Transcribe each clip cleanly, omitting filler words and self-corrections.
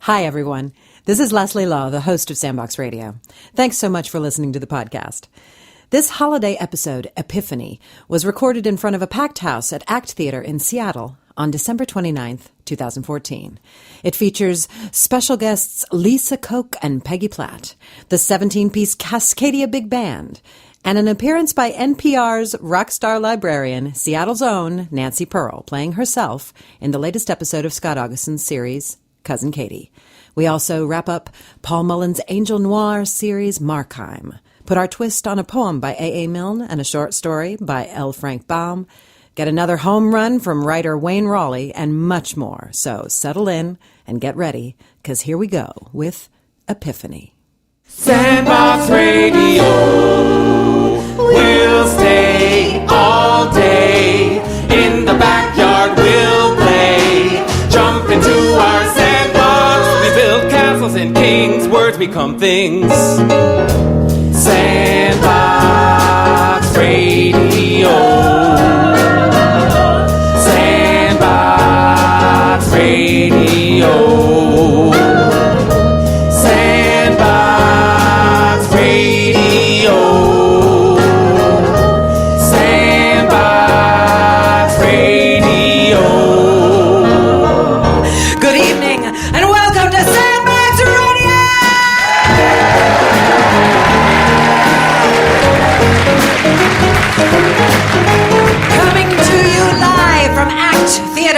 Hi, everyone. This is Leslie Law, the host of Sandbox Radio. Thanks so much for listening to the podcast. This holiday episode, Epiphany, was recorded in front of a packed house at Act Theater in Seattle on December 29th, 2014. It features special guests Lisa Koch and Peggy Platt, the 17-piece Cascadia Big Band, and an appearance by NPR's rock star librarian, Seattle's own Nancy Pearl, playing herself in the latest episode of Scott Augustson's series, Cousin Katie. We also wrap up Paul Mullen's Angel Noir series, Markheim, put our twist on a poem by A.A. Milne and a short story by L. Frank Baum, get another home run from writer Wayne Rawley, and much more. So settle in and get ready, because here we go with Epiphany. Sandbox Radio will stay all day. In the backyard we'll play. Jump into our sandbox. We build castles and kings. Words become things. Sandbox Radio. Sandbox Radio.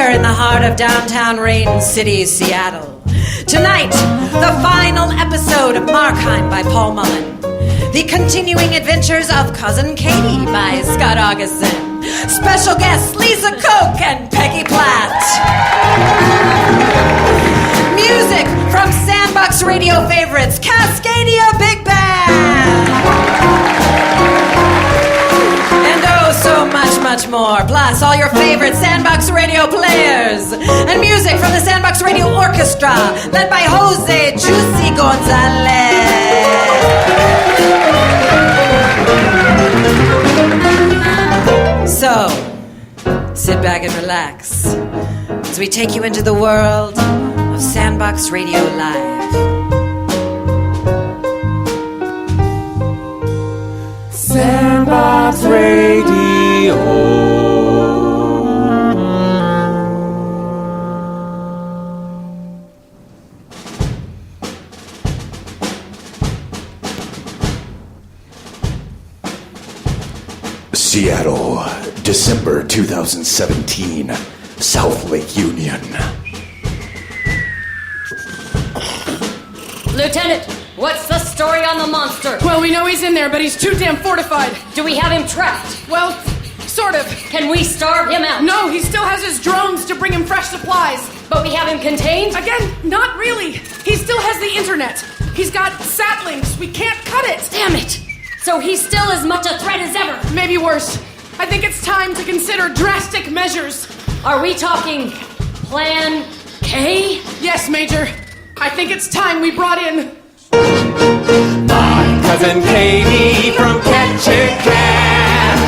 In the heart of downtown Rain City, Seattle. Tonight, the final episode of Markheim by Paul Mullin. The continuing adventures of Cousin Katie by Scott Augustson. Special guests Lisa Koch and Peggy Platt. Music from Sandbox Radio favorites Cascadia Big Band. And oh, so much more. Plus, all your favorite Sandbox Radio players. And music from the Sandbox Radio Orchestra, led by Jose Juicy Gonzales. So, sit back and relax as we take you into the world of Sandbox Radio Live. Sandbox Radio. Seattle, December 2017, South Lake Union. Lieutenant, what's the story on the monster? Well, we know he's in there, but he's too damn fortified. Do we have him trapped? Well, sort of. Can we starve him out? No, he still has his drones to bring him fresh supplies. But we have him contained? Again, not really. He still has the internet. He's got saplings. We can't cut it. Damn it. So he's still as much a threat as ever. Maybe worse. I think it's time to consider drastic measures. Are we talking Plan K? Yes, Major. I think it's time we brought in... My cousin Katie from Ketchikan.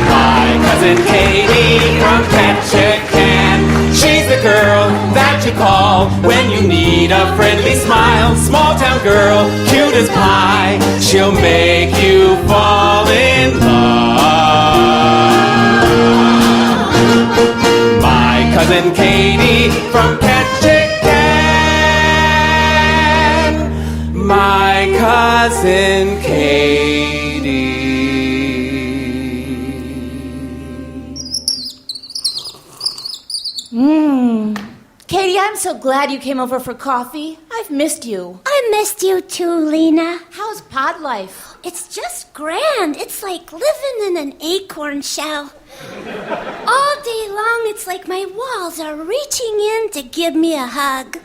My cousin Katie from Ketchikan. She's the girl that you call when you need a friendly smile. Small town girl, cute as pie. She'll make you fall in love. My cousin Katie from Ketchikan. My cousin Katie. Katie, I'm so glad you came over for coffee. I've missed you. I missed you too, Lena. How's pod life? It's just grand. It's like living in an acorn shell. All day long, it's like my walls are reaching in to give me a hug.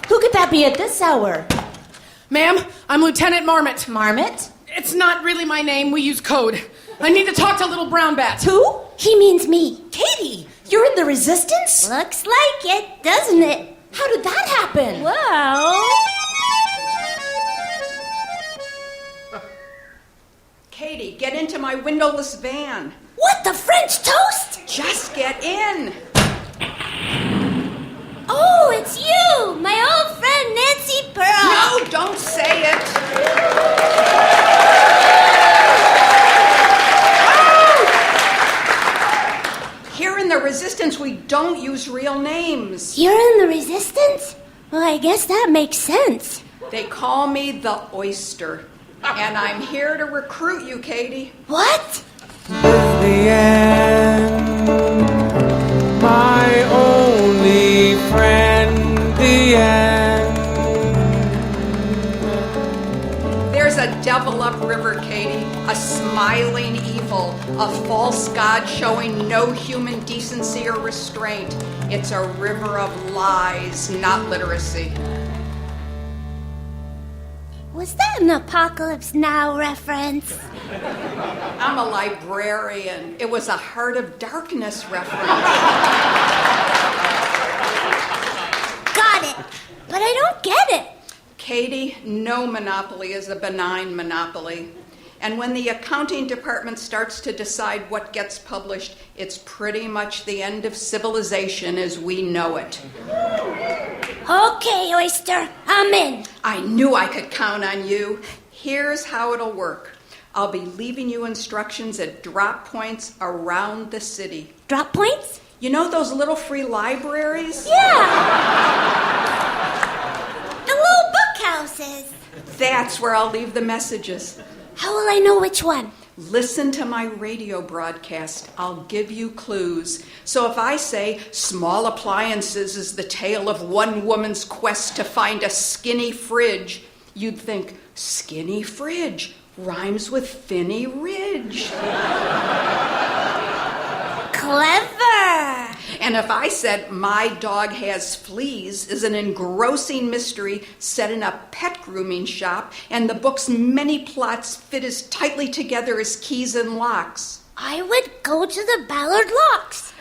Who could that be at this hour? Ma'am, I'm Lieutenant Marmot. Marmot? It's not really my name. We use code. I need to talk to Little Brown Bat. Who? He means me. Katie, you're in the Resistance? Looks like it, doesn't it? How did that happen? Well... Katie, get into my windowless van. What, the French toast? Just get in. Oh, it's you! don't use real names. You're in the resistance? Well, I guess that makes sense. They call me the Oyster. And I'm here to recruit you, Katie. What? The end, my only friend, the end. There's a devil upriver, Katie, a smiling evil, a false god showing no human decency or restraint. It's a river of lies, not literacy. Was that an Apocalypse Now reference? I'm a librarian. It was a Heart of Darkness reference. Got it. But I don't get it. Katie, no monopoly is a benign monopoly. And when the accounting department starts to decide what gets published, it's pretty much the end of civilization as we know it. Okay, Oyster, I'm in. I knew I could count on you. Here's how it'll work. I'll be leaving you instructions at drop points around the city. Drop points? You know those little free libraries? Yeah. The little bookhouses. That's where I'll leave the messages. How will I know which one? Listen to my radio broadcast. I'll give you clues. So if I say small appliances is the tale of one woman's quest to find a skinny fridge, you'd think skinny fridge rhymes with Finny Ridge. Clever. And if I said my dog has fleas is an engrossing mystery set in a pet grooming shop, and the book's many plots fit as tightly together as keys and locks. I would go to the Ballard Locks.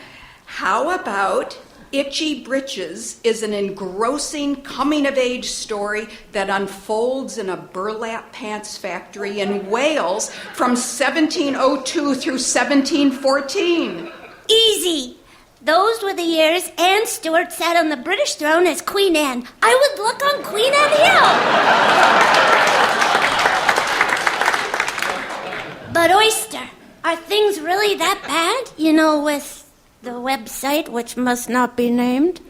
How about Itchy Britches is an engrossing coming-of-age story that unfolds in a burlap pants factory in Wales from 1702 through 1714. Easy. Those were the years Anne Stewart sat on the British throne as Queen Anne. I would look on Queen Anne Hill. But Oyster, are things really that bad? You know, with the website, which must not be named.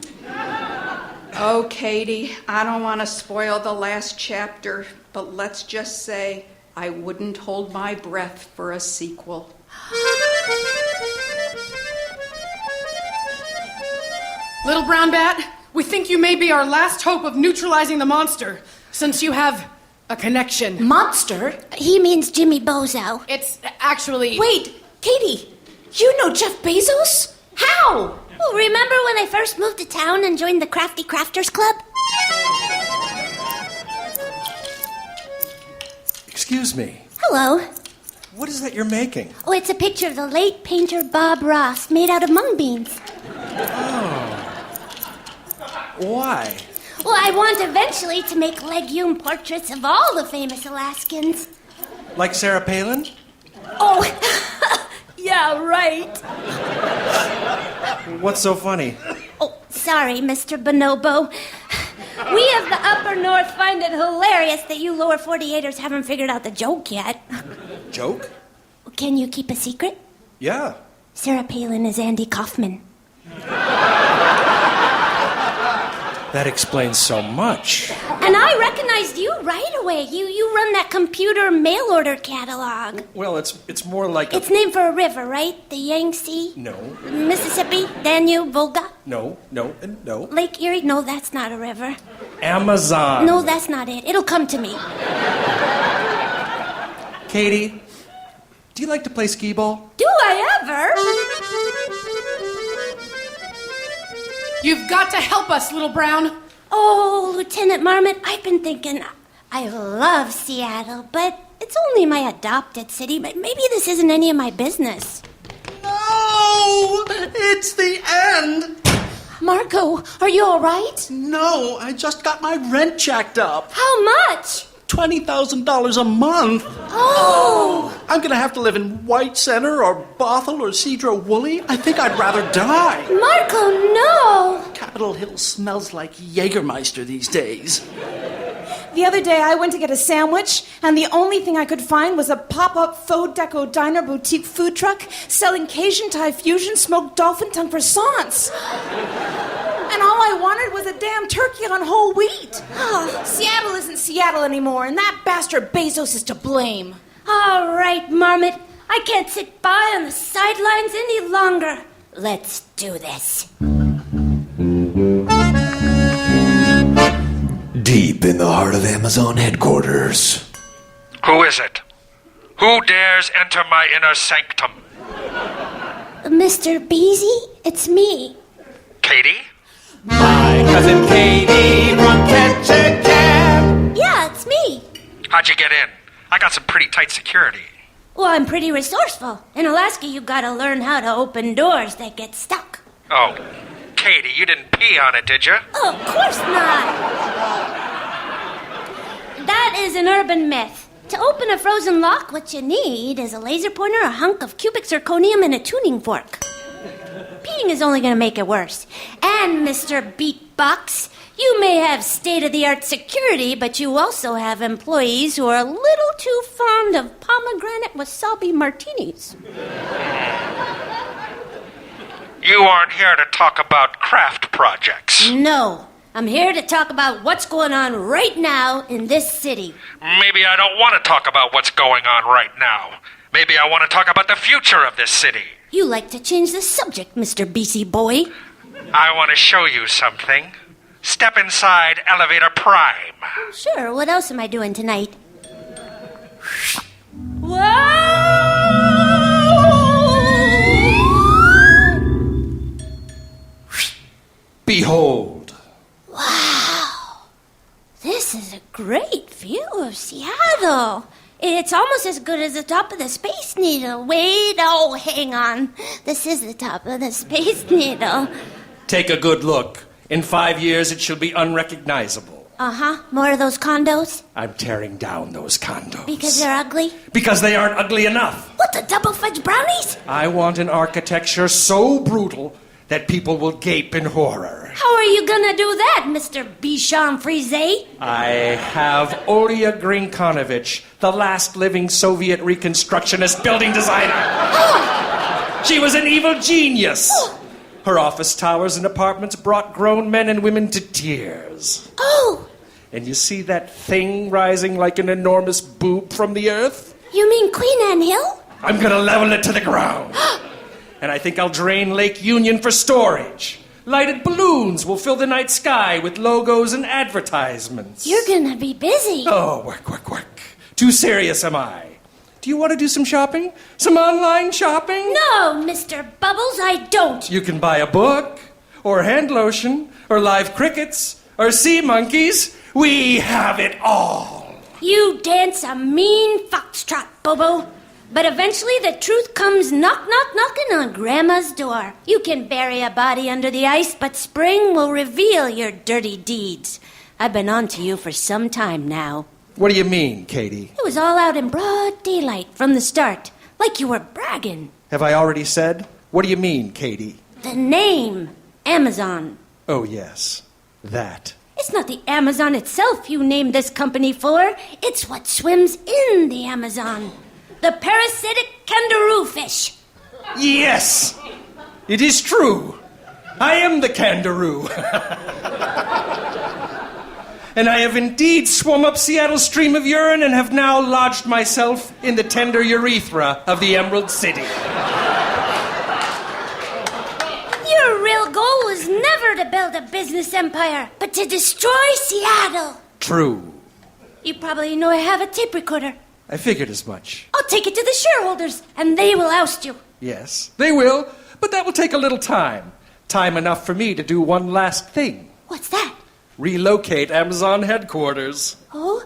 Oh, Katie, I don't want to spoil the last chapter, but let's just say I wouldn't hold my breath for a sequel. Little brown bat, we think you may be our last hope of neutralizing the monster, since you have a connection. Monster? He means Jimmy Bozo. It's actually... Wait, Katie, you know Jeff Bezos? How? Well, remember when I first moved to town and joined the Crafty Crafters Club? Excuse me. Hello. What is that you're making? Oh, it's a picture of the late painter Bob Ross made out of mung beans. Why? Well, I want eventually to make legume portraits of all the famous Alaskans. Like Sarah Palin? Oh, yeah, right. What's so funny? Oh, sorry, Mr. Bonobo. We of the Upper North find it hilarious that you lower 48ers haven't figured out the joke yet. Joke? Can you keep a secret? Yeah. Sarah Palin is Andy Kaufman. That explains so much. And I recognized you right away. You run that computer mail order catalog. Well, it's more like It's named for a river, right? The Yangtze? No. Mississippi? Danube? Volga? No, and no. Lake Erie? No, that's not a river. Amazon. No, that's not it. It'll come to me. Katie, do you like to play skee ball? Do I ever? You've got to help us, Little Brown. Oh, Lieutenant Marmot, I've been thinking, I love Seattle, but it's only my adopted city. But maybe this isn't any of my business. No! It's the end! Marco, are you all right? No, I just got my rent jacked up. How much? $20,000 a month. Oh! I'm gonna have to live in White Center or Bothell or Cedro Woolley. I think I'd rather die. Marco, no! Capitol Hill smells like Jägermeister these days. The other day I went to get a sandwich, and the only thing I could find was a pop-up faux deco diner boutique food truck selling Cajun Thai fusion smoked dolphin tongue croissants. And all I wanted was a damn turkey on whole wheat. Oh, Seattle isn't Seattle anymore, and that bastard Bezos is to blame. All right, Marmot. I can't sit by on the sidelines any longer. Let's do this. Deep in the heart of Amazon headquarters. Who is it? Who dares enter my inner sanctum? Mr. Beezy, it's me. Katie? My cousin Katie from Ketchikan. Yeah, it's me. How'd you get in? I got some pretty tight security. Well, I'm pretty resourceful. In Alaska, you gotta learn how to open doors that get stuck. Oh, Katie, you didn't pee on it, did you? Oh, of course not. That is an urban myth. To open a frozen lock, what you need is a laser pointer, a hunk of cubic zirconium, and a tuning fork. Peeing is only going to make it worse. And, Mr. Beatbox, you may have state-of-the-art security, but you also have employees who are a little too fond of pomegranate wasabi martinis. You aren't here to talk about craft projects. No. I'm here to talk about what's going on right now in this city. Maybe I don't want to talk about what's going on right now. Maybe I want to talk about the future of this city. You like to change the subject, Mr. BC Boy. I want to show you something. Step inside Elevator Prime. Sure, what else am I doing tonight? Behold. Wow. This is a great view of Seattle. It's almost as good as the top of the Space Needle. Wait, oh, hang on. This is the top of the Space Needle. Take a good look. In 5 years, it shall be unrecognizable. Uh-huh. More of those condos? I'm tearing down those condos. Because they're ugly? Because they aren't ugly enough. What, the double-fudge brownies? I want an architecture so brutal that people will gape in horror. How are you gonna do that, Mr. Bichon Frise? I have Olya Grinkonovich, the last living Soviet reconstructionist building designer. She was an evil genius. Her office towers and apartments brought grown men and women to tears. Oh! And you see that thing rising like an enormous boob from the earth? You mean Queen Anne Hill? I'm gonna level it to the ground. And I think I'll drain Lake Union for storage. Lighted balloons will fill the night sky with logos and advertisements. You're gonna be busy. Oh, work. Too serious am I. Do you want to do some shopping? Some online shopping? No, Mr. Bubbles, I don't. You can buy a book, or hand lotion, or live crickets, or sea monkeys. We have it all. You dance a mean foxtrot, Bobo. But eventually the truth comes knocking on Grandma's door. You can bury a body under the ice, but spring will reveal your dirty deeds. I've been on to you for some time now. What do you mean, Katie? It was all out in broad daylight from the start, like you were bragging. Have I already said? What do you mean, Katie? The name, Amazon. Oh, yes, that. It's not the Amazon itself you named this company for. It's what swims in the Amazon. The parasitic kangaroo fish. Yes, it is true. I am the kangaroo. And I have indeed swum up Seattle's stream of urine and have now lodged myself in the tender urethra of the Emerald City. Your real goal was never to build a business empire, but to destroy Seattle. True. You probably know I have a tape recorder. I figured as much. I'll take it to the shareholders, and they will oust you. Yes, they will, but that will take a little time. Time enough for me to do one last thing. What's that? Relocate Amazon headquarters. Oh?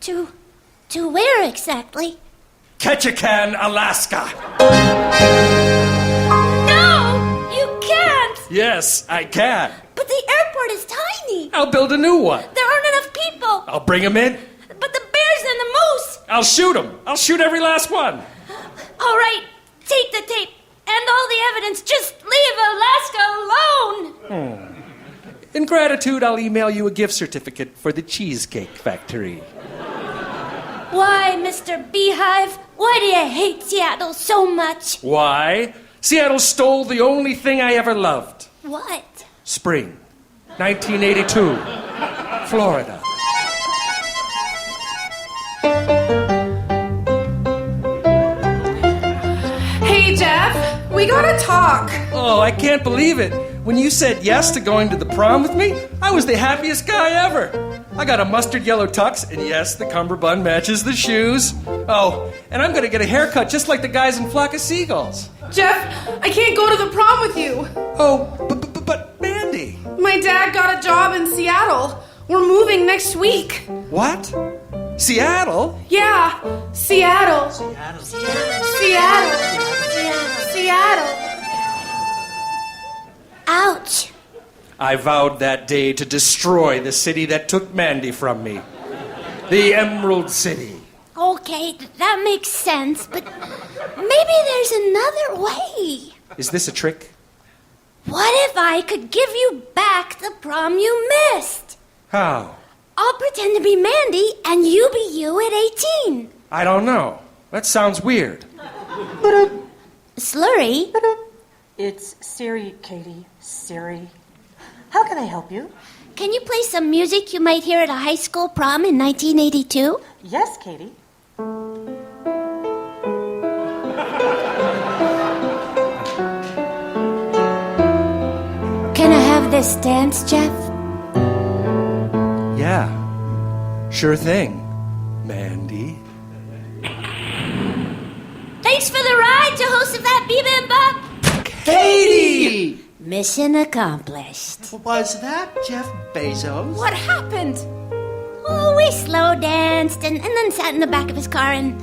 To where exactly? Ketchikan, Alaska. No! You can't! Yes, I can. But the airport is tiny. I'll build a new one. There aren't enough people. I'll bring them in. But the bears and the moose. I'll shoot them. I'll shoot every last one. All right, take the tape and all the evidence. Just leave Alaska alone. In gratitude, I'll email you a gift certificate for the Cheesecake Factory. Why, Mr. Beehive? Why do you hate Seattle so much? Why? Seattle stole the only thing I ever loved. What? Spring, 1982, Florida. Hey, Jeff, we gotta talk. Oh, I can't believe it. When you said yes to going to the prom with me, I was the happiest guy ever. I got a mustard yellow tux, and yes, the cummerbund matches the shoes. Oh, and I'm gonna get a haircut just like the guys in Flock of Seagulls. Jeff, I can't go to the prom with you. Oh, but Mandy. My dad got a job in Seattle. We're moving next week. What? Seattle? Yeah, Seattle. Seattle. Ouch. I vowed that day to destroy the city that took Mandy from me. The Emerald City. Okay, that makes sense, but maybe there's another way. Is this a trick? What if I could give you back the prom you missed? How? I'll pretend to be Mandy, and you be you at 18. I don't know. That sounds weird. Slurry? It's Siri, Katie. Siri. How can I help you? Can you play some music you might hear at a high school prom in 1982? Yes, Katie. Can I have this dance, Jeff? Yeah. Sure thing, Mandy. Thanks for the ride to host of that Bibimbap. Katie! Mission accomplished. Was that Jeff Bezos? What happened? Oh, we slow danced and then sat in the back of his car and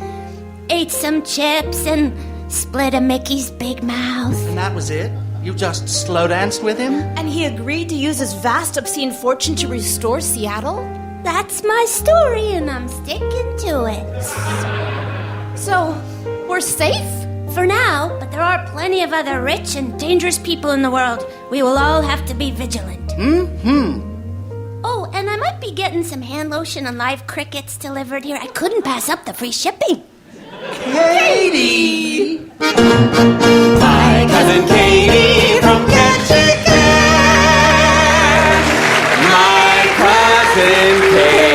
ate some chips and split a Mickey's big mouth. And that was it? You just slow danced with him? And he agreed to use his vast obscene fortune to restore Seattle? That's my story, and I'm sticking to it. So, we're safe? For now, but there are plenty of other rich and dangerous people in the world. We will all have to be vigilant. Oh, and I might be getting some hand lotion and live crickets delivered here. I couldn't pass up the free shipping. Katie! My cousin Katie from Katherine. My cousin Katie.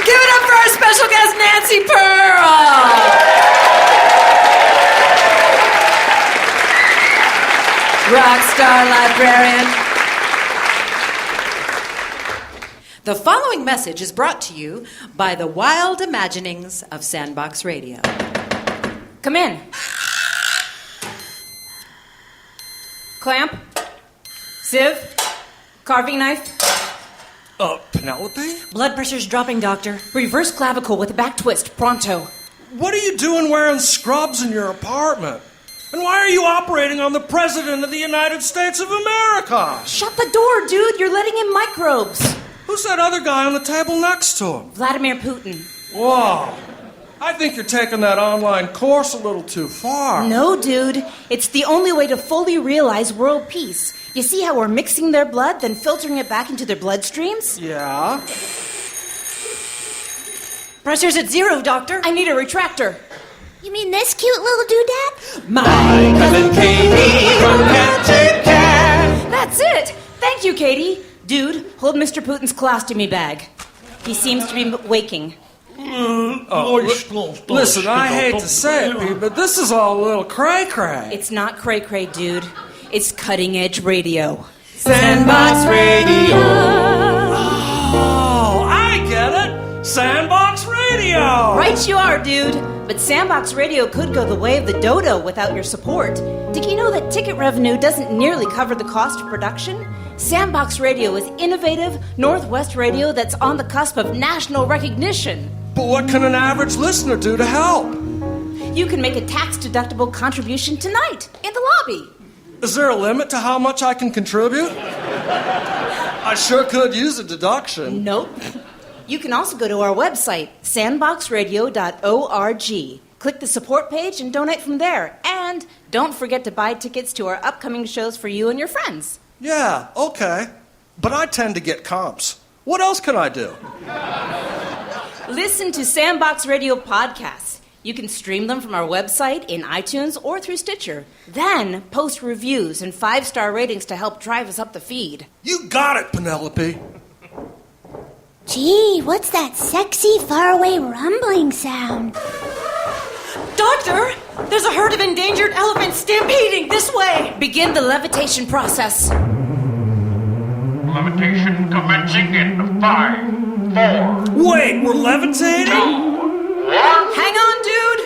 Give it up for our special guest, Nancy Pearl. Rock star librarian. The following message is brought to you by the wild imaginings of Sandbox Radio. Come in. Clamp. Sieve. Carving knife. Penelope? Blood pressure's dropping, doctor. Reverse clavicle with a back twist. Pronto. What are you doing wearing scrubs in your apartment? And why are you operating on the President of the United States of America? Shut the door, dude. You're letting in microbes. Who's that other guy on the table next to him? Vladimir Putin. Whoa. I think you're taking that online course a little too far. No, dude. It's the only way to fully realize world peace. You see how we're mixing their blood, then filtering it back into their bloodstreams? Yeah? Pressure's at 0, doctor. I need a retractor. You mean this cute little doodad? My cousin Katie from Katherine. That's it. Thank you, Katie. Dude, hold Mr. Putin's colostomy bag. He seems to be waking. Listen, I hate to say it, Pete, but this is all a little cray-cray. It's not cray-cray, dude. It's cutting-edge radio. Sandbox Radio. Oh, I get it. Sandbox Radio. Right you are, dude. But Sandbox Radio could go the way of the dodo without your support. Did you know that ticket revenue doesn't nearly cover the cost of production? Sandbox Radio is innovative Northwest radio that's on the cusp of national recognition. But what can an average listener do to help? You can make a tax-deductible contribution tonight in the lobby. Is there a limit to how much I can contribute? I sure could use a deduction. Nope. You can also go to our website, sandboxradio.org. Click the support page and donate from there. And And don't forget to buy tickets to our upcoming shows for you and your friends. Yeah, okay. But I tend to get comps. What else can I do? Listen to Sandbox Radio podcasts. You can stream them from our website, in iTunes, or through Stitcher. Then post reviews and 5-star ratings to help drive us up the feed. You got it, Penelope. Gee, what's that sexy, faraway rumbling sound? Doctor, there's a herd of endangered elephants stampeding this way. Begin the levitation process. Levitation commencing in 5, 4. Wait, we're levitating? 2, 1. Hang on, dude.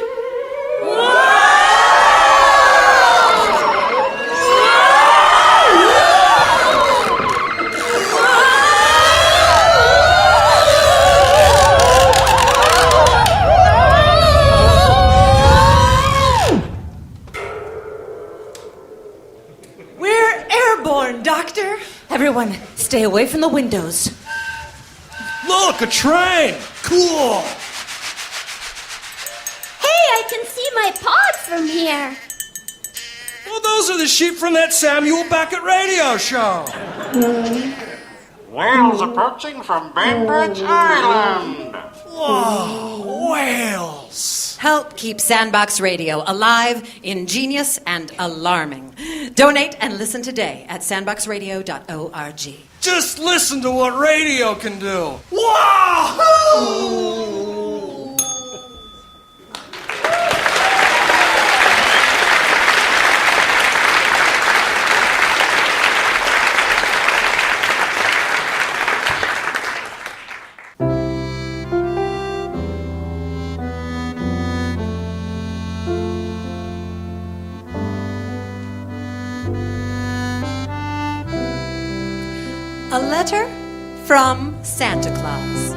We're airborne, Doctor. Everyone, stay away from the windows. Look, a train! Cool! Hey, I can see my pod from here. Well, those are the sheep from that Samuel Beckett radio show. Whales approaching from Bainbridge Island. Whoa, whales! Help keep Sandbox Radio alive, ingenious, and alarming. Donate and listen today at sandboxradio.org. Just listen to what radio can do. Wahoo! A Letter from Santa Claus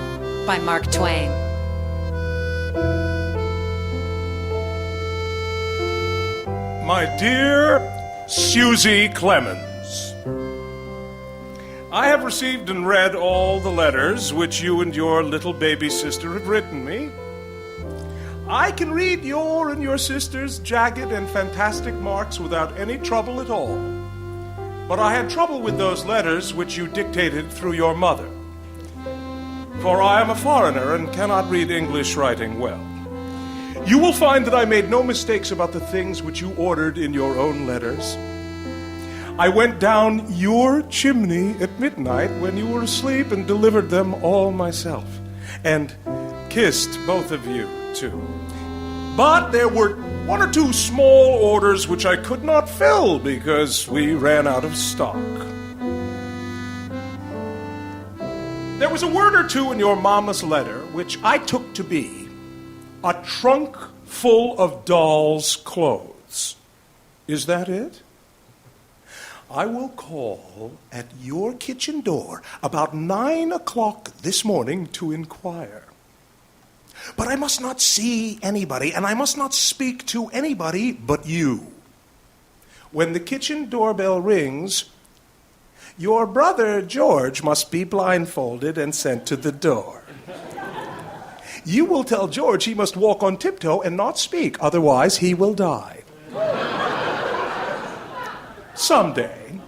by Mark Twain. My dear Susie Clemens, I have received and read all the letters which you and your little baby sister have written me. I can read your and your sister's jagged and fantastic marks without any trouble at all. But I had trouble with those letters which you dictated through your mother. For I am a foreigner and cannot read English writing well. You will find that I made no mistakes about the things which you ordered in your own letters. I went down your chimney at midnight when you were asleep and delivered them all myself, and kissed both of you, too. But there were 1 or 2 small orders which I could not fill because we ran out of stock. There was a word or two in your mama's letter which I took to be a trunk full of dolls' clothes. Is that it? I will call at your kitchen door about 9 o'clock this morning to inquire. But I must not see anybody, and I must not speak to anybody but you. When the kitchen doorbell rings, your brother George must be blindfolded and sent to the door. You will tell George he must walk on tiptoe and not speak, otherwise he will die. Someday.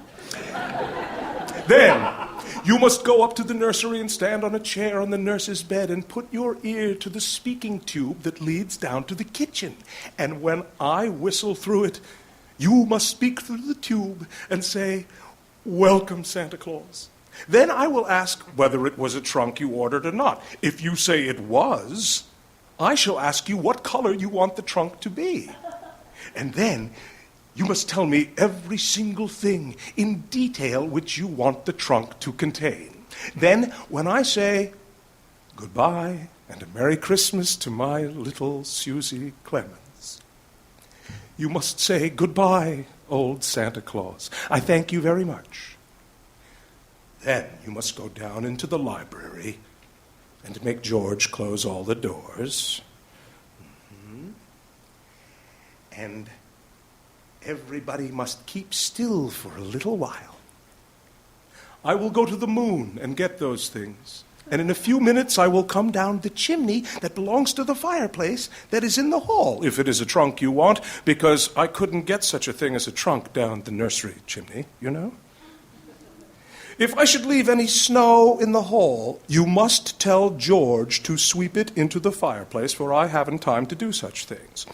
Then, you must go up to the nursery and stand on a chair on the nurse's bed and put your ear to the speaking tube that leads down to the kitchen. And when I whistle through it, you must speak through the tube and say, "Welcome, Santa Claus." Then I will ask whether it was a trunk you ordered or not. If you say it was, I shall ask you what color you want the trunk to be. And then you must tell me every single thing in detail which you want the trunk to contain. Then, when I say goodbye and a Merry Christmas to my little Susie Clemens, you must say goodbye, old Santa Claus. I thank you very much. Then you must go down into the library and make George close all the doors. And everybody must keep still for a little while. I will go to the moon and get those things. And in a few minutes I will come down the chimney that belongs to the fireplace that is in the hall, if it is a trunk you want, because I couldn't get such a thing as a trunk down the nursery chimney, you know? If I should leave any snow in the hall, you must tell George to sweep it into the fireplace, for I haven't time to do such things.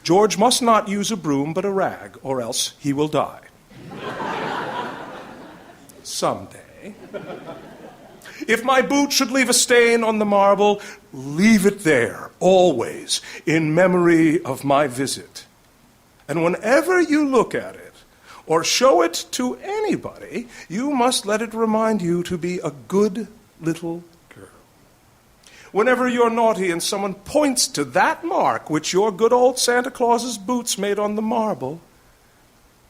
George must not use a broom but a rag, or else he will die. Someday. If my boot should leave a stain on the marble, leave it there, always, in memory of my visit. And whenever you look at it, or show it to anybody, you must let it remind you to be a good little girl. Whenever you're naughty and someone points to that mark which your good old Santa Claus's boots made on the marble,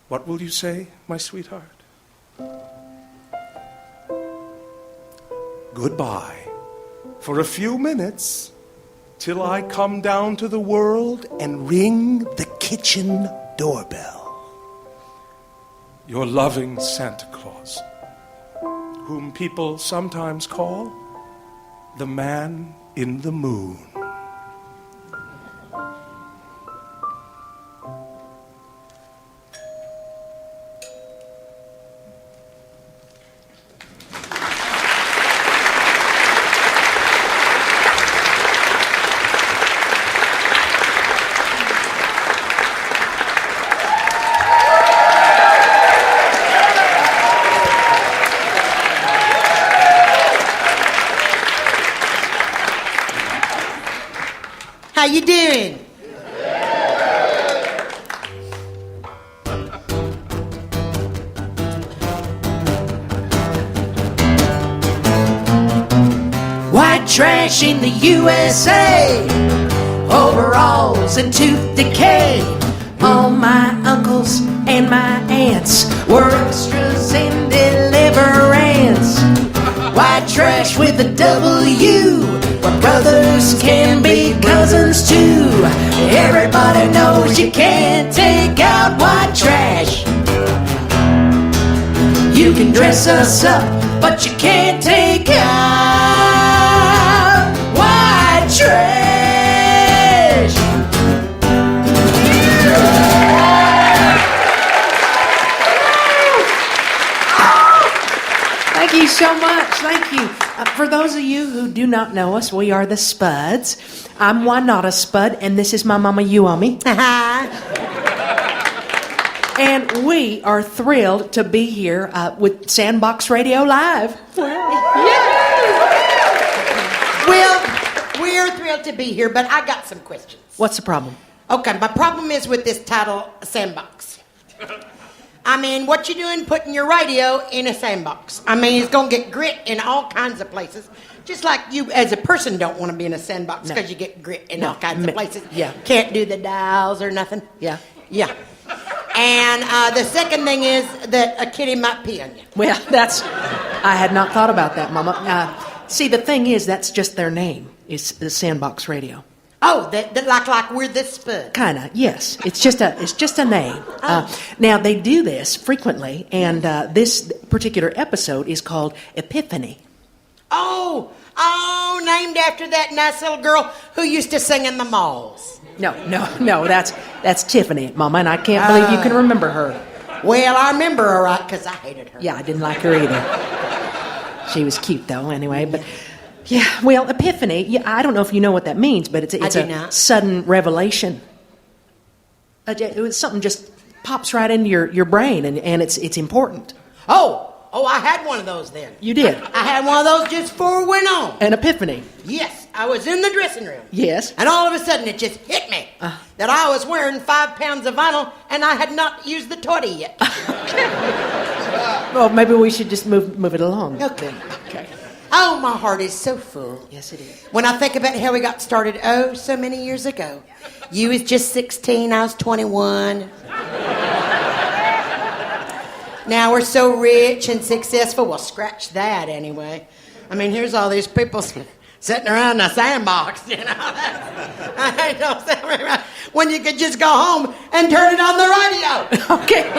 what will you say, my sweetheart? Goodbye for a few minutes till I come down to the world and ring the kitchen doorbell. Your loving Santa Claus, whom people sometimes call the man in the moon. How you doing? White trash in the USA, overalls and tooth decay. All my uncles and my aunts were extras in Deliverance. White trash with a W, where brothers can be cousins too. Everybody knows you can't take out white trash. You can dress us up, but you can't take out white trash. Thank you so much. Thank you. For those of you who do not know us, we are the Spuds. I'm Wanata Spud, and this is my mama, Uomi. And we are thrilled to be here with Sandbox Radio Live. Well, we're thrilled to be here, but I got some questions. What's the problem? Okay, my problem is with this title, Sandbox. I mean, what you doing putting your radio in a sandbox? I mean, it's going to get grit in all kinds of places. Just like you as a person don't want to be in a sandbox because you get grit in all kinds of places. Yeah. Can't do the dials or nothing. Yeah. Yeah. And the second thing is that a kitty might pee on you. Well, I had not thought about that, Mama. See, the thing is, that's just their name. It's the Sandbox Radio. Oh, that like we're the Spud. Kinda, yes. It's just a name. Now they do this frequently, and this particular episode is called Epiphany. Oh, named after that nice little girl who used to sing in the malls. No, that's Tiffany, Mama, and I can't believe you can remember her. Well, I remember her right because I hated her. Yeah, I didn't like her either. She was cute though, anyway. But yeah, well, Epiphany. Yeah, I don't know if you know what that means, but it's a sudden revelation. It was something just pops right into your brain, and it's important. Oh, I had one of those then. You did? I had one of those just before it went on. An epiphany? Yes, I was in the dressing room. Yes. And all of a sudden it just hit me that I was wearing 5 pounds of vinyl and I had not used the toilet yet. Well, maybe we should just move it along. Okay. Oh, my heart is so full. Yes, it is. When I think about how we got started, so many years ago. You was just 16, I was 21. Now we're so rich and successful. Well, scratch that anyway. I mean, here's all these people sitting around in a sandbox, you know. I don't sound right. When you could just go home and turn it on the radio. Okay,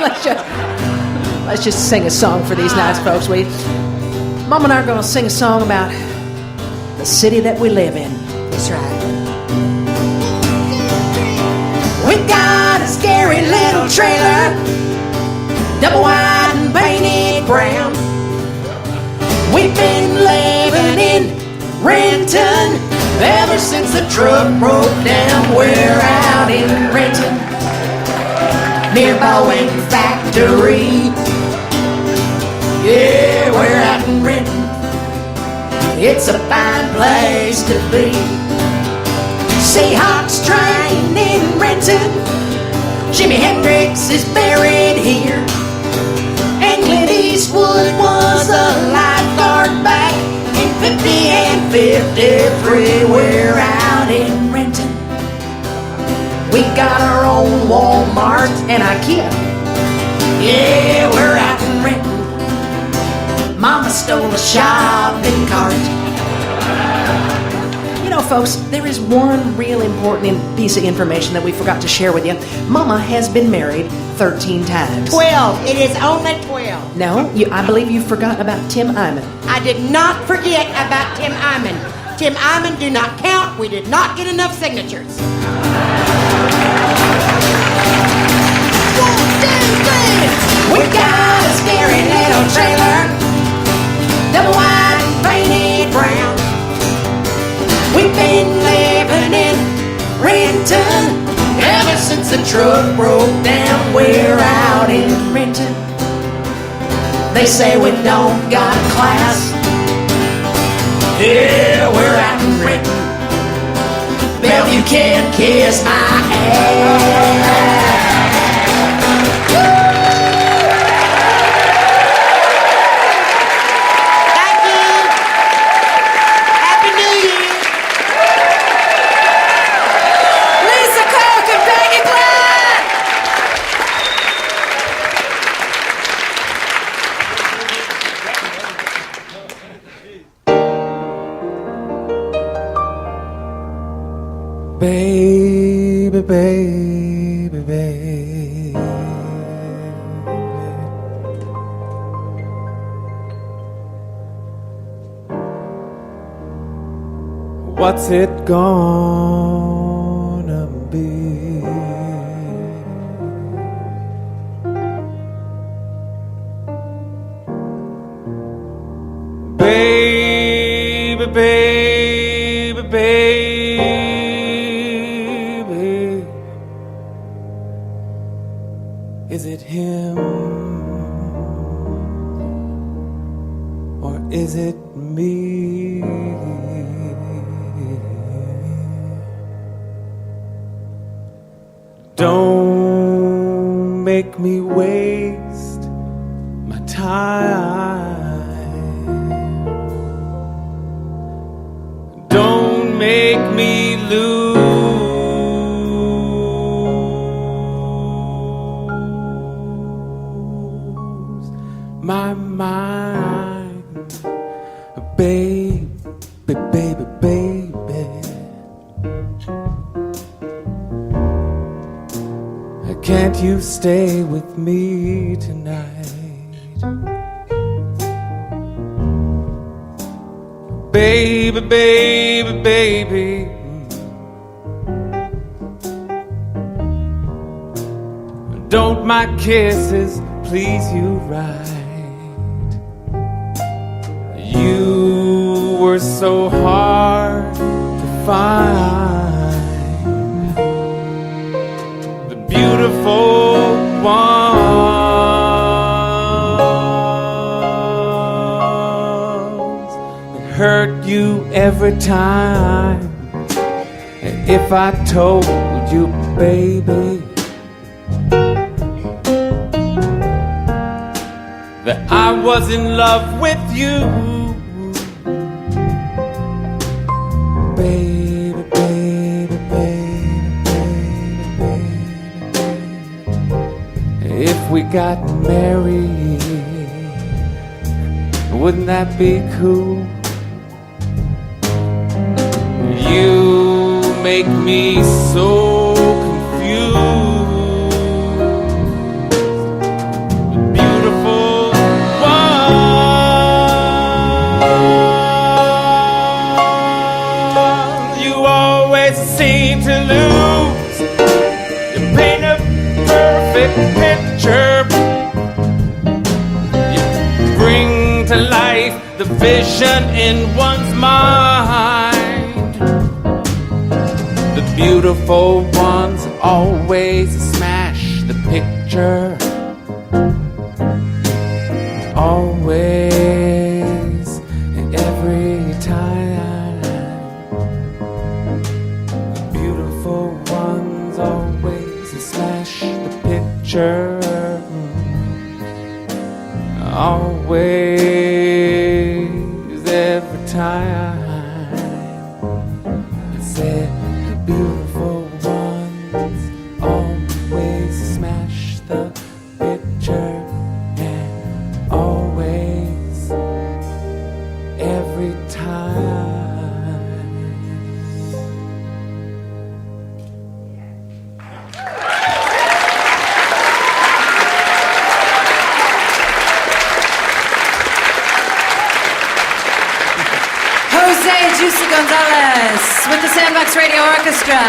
let's just sing a song for these nice folks. Mom and I are going to sing a song about the city that we live in. That's right. We got a scary little trailer, double wide and painted brown. We've been living in Renton ever since the truck broke down. We're out in Renton, near Boeing Factory. Yeah, we're out in Renton. It's a fine place to be. Seahawks train in Renton. Jimi Hendrix is buried here. And Clint Eastwood was a lifeguard back in 50 and 53. We're out in Renton. We got our own Walmart and IKEA. Yeah, we're out in Renton. Mama stole a shopping cart. You know, folks, there is one real important piece of information that we forgot to share with you. Mama has been married 13 times. 12. It is only 12. No, I believe you forgot about Tim Iman. I did not forget about Tim Iman. Tim Iman do not count. We did not get enough signatures. 1, 2, 3. We got a scary little trailer, double wide and painted brown. We've been living in Renton ever since the truck broke down. We're out in Renton. They say we don't got class. Yeah, we're out in Renton. Bellevue can kiss my ass. Koch and Peggy Platt! Baby, baby, baby. What's it gonna be? Baby, baby, baby. Is it him? Or is it me? Don't make me waste my time. Don't make me lose my mind. Baby, baby, baby. Can't you stay with me tonight? Baby, baby, baby. Don't my kisses please you right? You were so hard to find. Beautiful ones that hurt you every time. And if I told you, baby, that I was in love with you, baby. If we got married, wouldn't that be cool? You make me so confused. The beautiful one picture. You bring to life the vision in one's mind. The beautiful ones always smash the picture. Always, every time. The beautiful ones always smash the picture. Always, every time. It said the beautiful ones always smash the picture. Always, every time. Jose Juicy Gonzales with the Sandbox Radio Orchestra.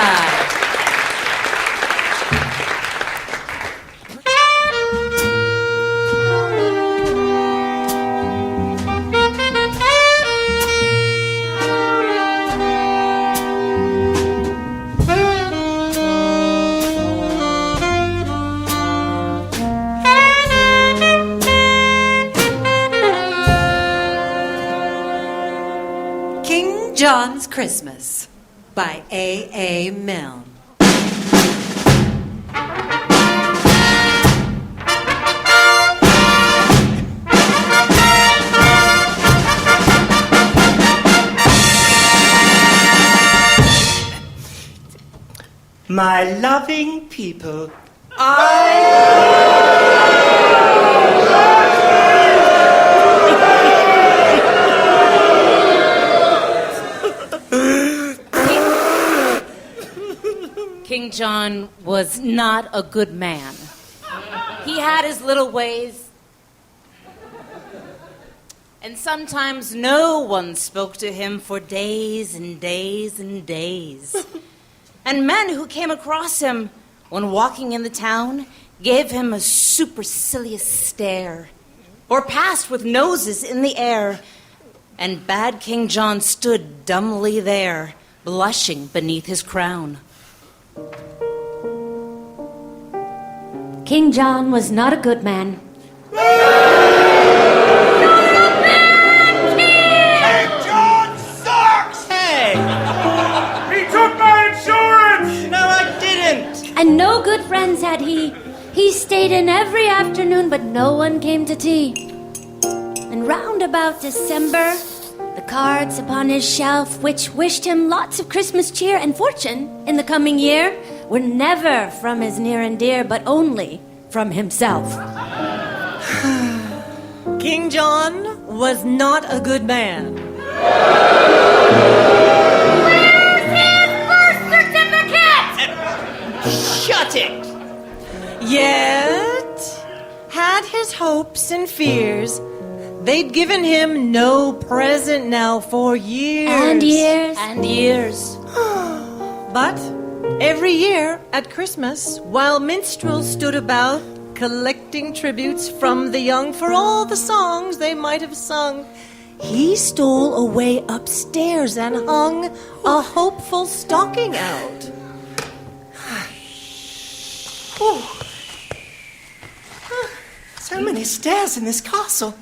John's Christmas by A. Milne. My loving people, King John was not a good man. He had his little ways. And sometimes no one spoke to him for days and days and days. And men who came across him when walking in the town gave him a supercilious stare, or passed with noses in the air. And bad King John stood dumbly there, blushing beneath his crown. King John was not a good man. King John sucks! Hey! He took my insurance! No, I didn't! And no good friends had he. He stayed in every afternoon, but no one came to tea. And round about December, the cards upon his shelf, which wished him lots of Christmas cheer and fortune in the coming year, were never from his near and dear, but only from himself. King John was not a good man. Where's his birth certificate? Shut it! Yet, had his hopes and fears, they'd given him no present now for years. And years. And years. But every year at Christmas, while minstrels stood about collecting tributes from the young for all the songs they might have sung, he stole away upstairs and hung a hopeful stocking out. So many stairs in this castle.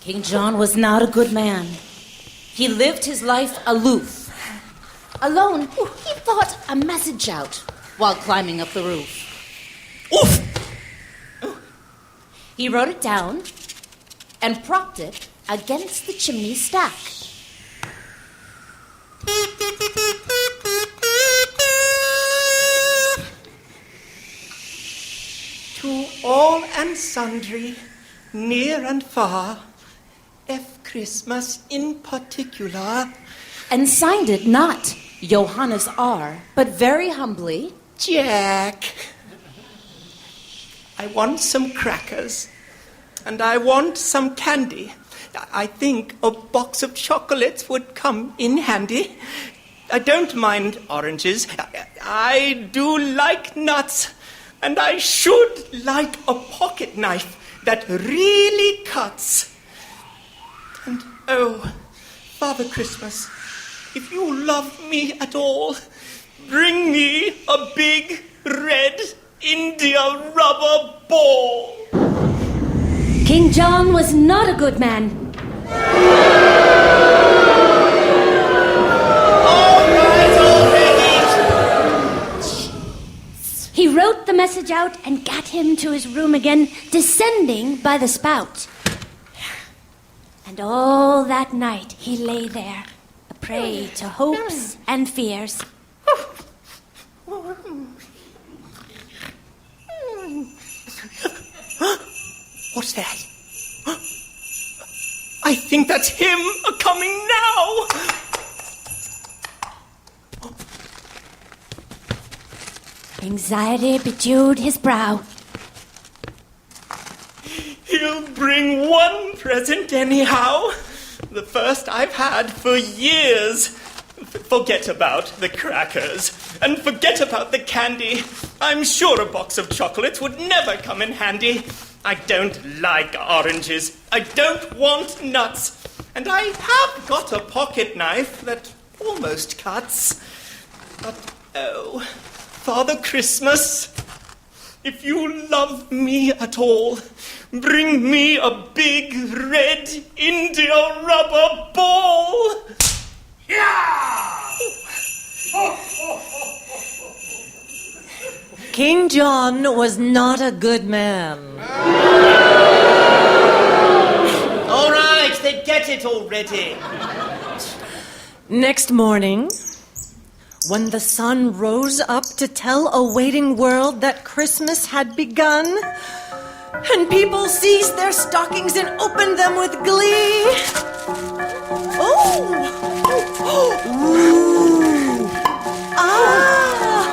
King John was not a good man. He lived his life aloof. Alone, he thought a message out while climbing up the roof. Oof! He wrote it down and propped it against the chimney stack. To all and sundry, near and far, F. Christmas in particular. And signed it not Johannes R., but very humbly, Jack. I want some crackers, and I want some candy. I think a box of chocolates would come in handy. I don't mind oranges. I do like nuts, And I should like a pocket knife that really cuts. And oh, Father Christmas, if you love me at all, bring me a big red India rubber ball. King John was not a good man. He wrote the message out and got him to his room again, descending by the spout. And all that night he lay there, a prey to hopes and fears. What's that? I think that's him coming now. Anxiety bedewed his brow. He'll bring one present anyhow. The first I've had for years. Forget about the crackers. And forget about the candy. I'm sure a box of chocolates would never come in handy. I don't like oranges. I don't want nuts. And I have got a pocket knife that almost cuts. But, oh, Father Christmas, if you love me at all, bring me a big red India rubber ball. Yeah! King John was not a good man. All right, they get it already. Next morning, when the sun rose up to tell a waiting world that Christmas had begun, and people seized their stockings and opened them with glee. Oh! Ooh! Ah!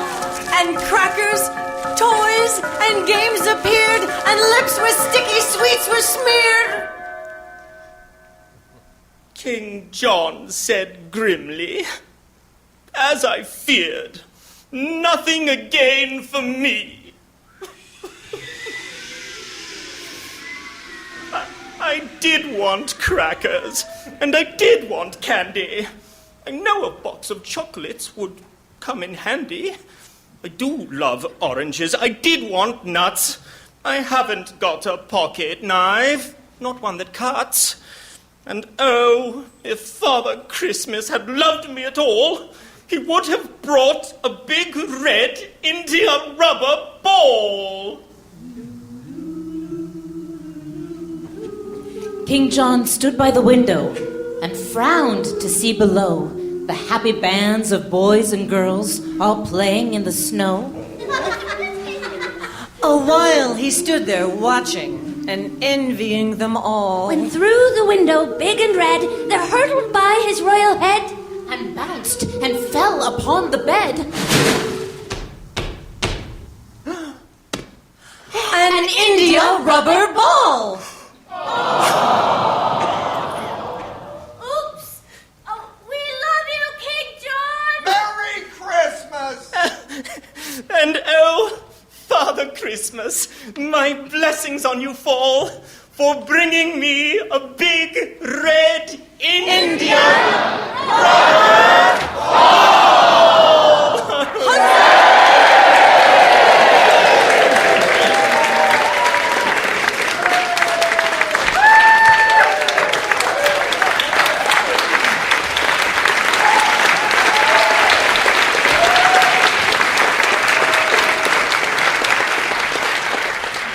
And crackers, toys, and games appeared, and lips with sticky sweets were smeared. King John said grimly, as I feared, nothing again for me. I did want crackers, and I did want candy. I know a box of chocolates would come in handy. I do love oranges. I did want nuts. I haven't got a pocket knife, not one that cuts. And oh, if Father Christmas had loved me at all, he would have brought a big red India rubber ball. King John stood by the window and frowned to see below the happy bands of boys and girls all playing in the snow. A while he stood there watching and envying them all. When through the window, big and red, there hurtled by his royal head and bounced and fell upon the bed. An India rubber ball! Oops! Oh, we love you, King John! Merry Christmas! And oh, Father Christmas, my blessings on you fall for bringing me a big red India rubber ball!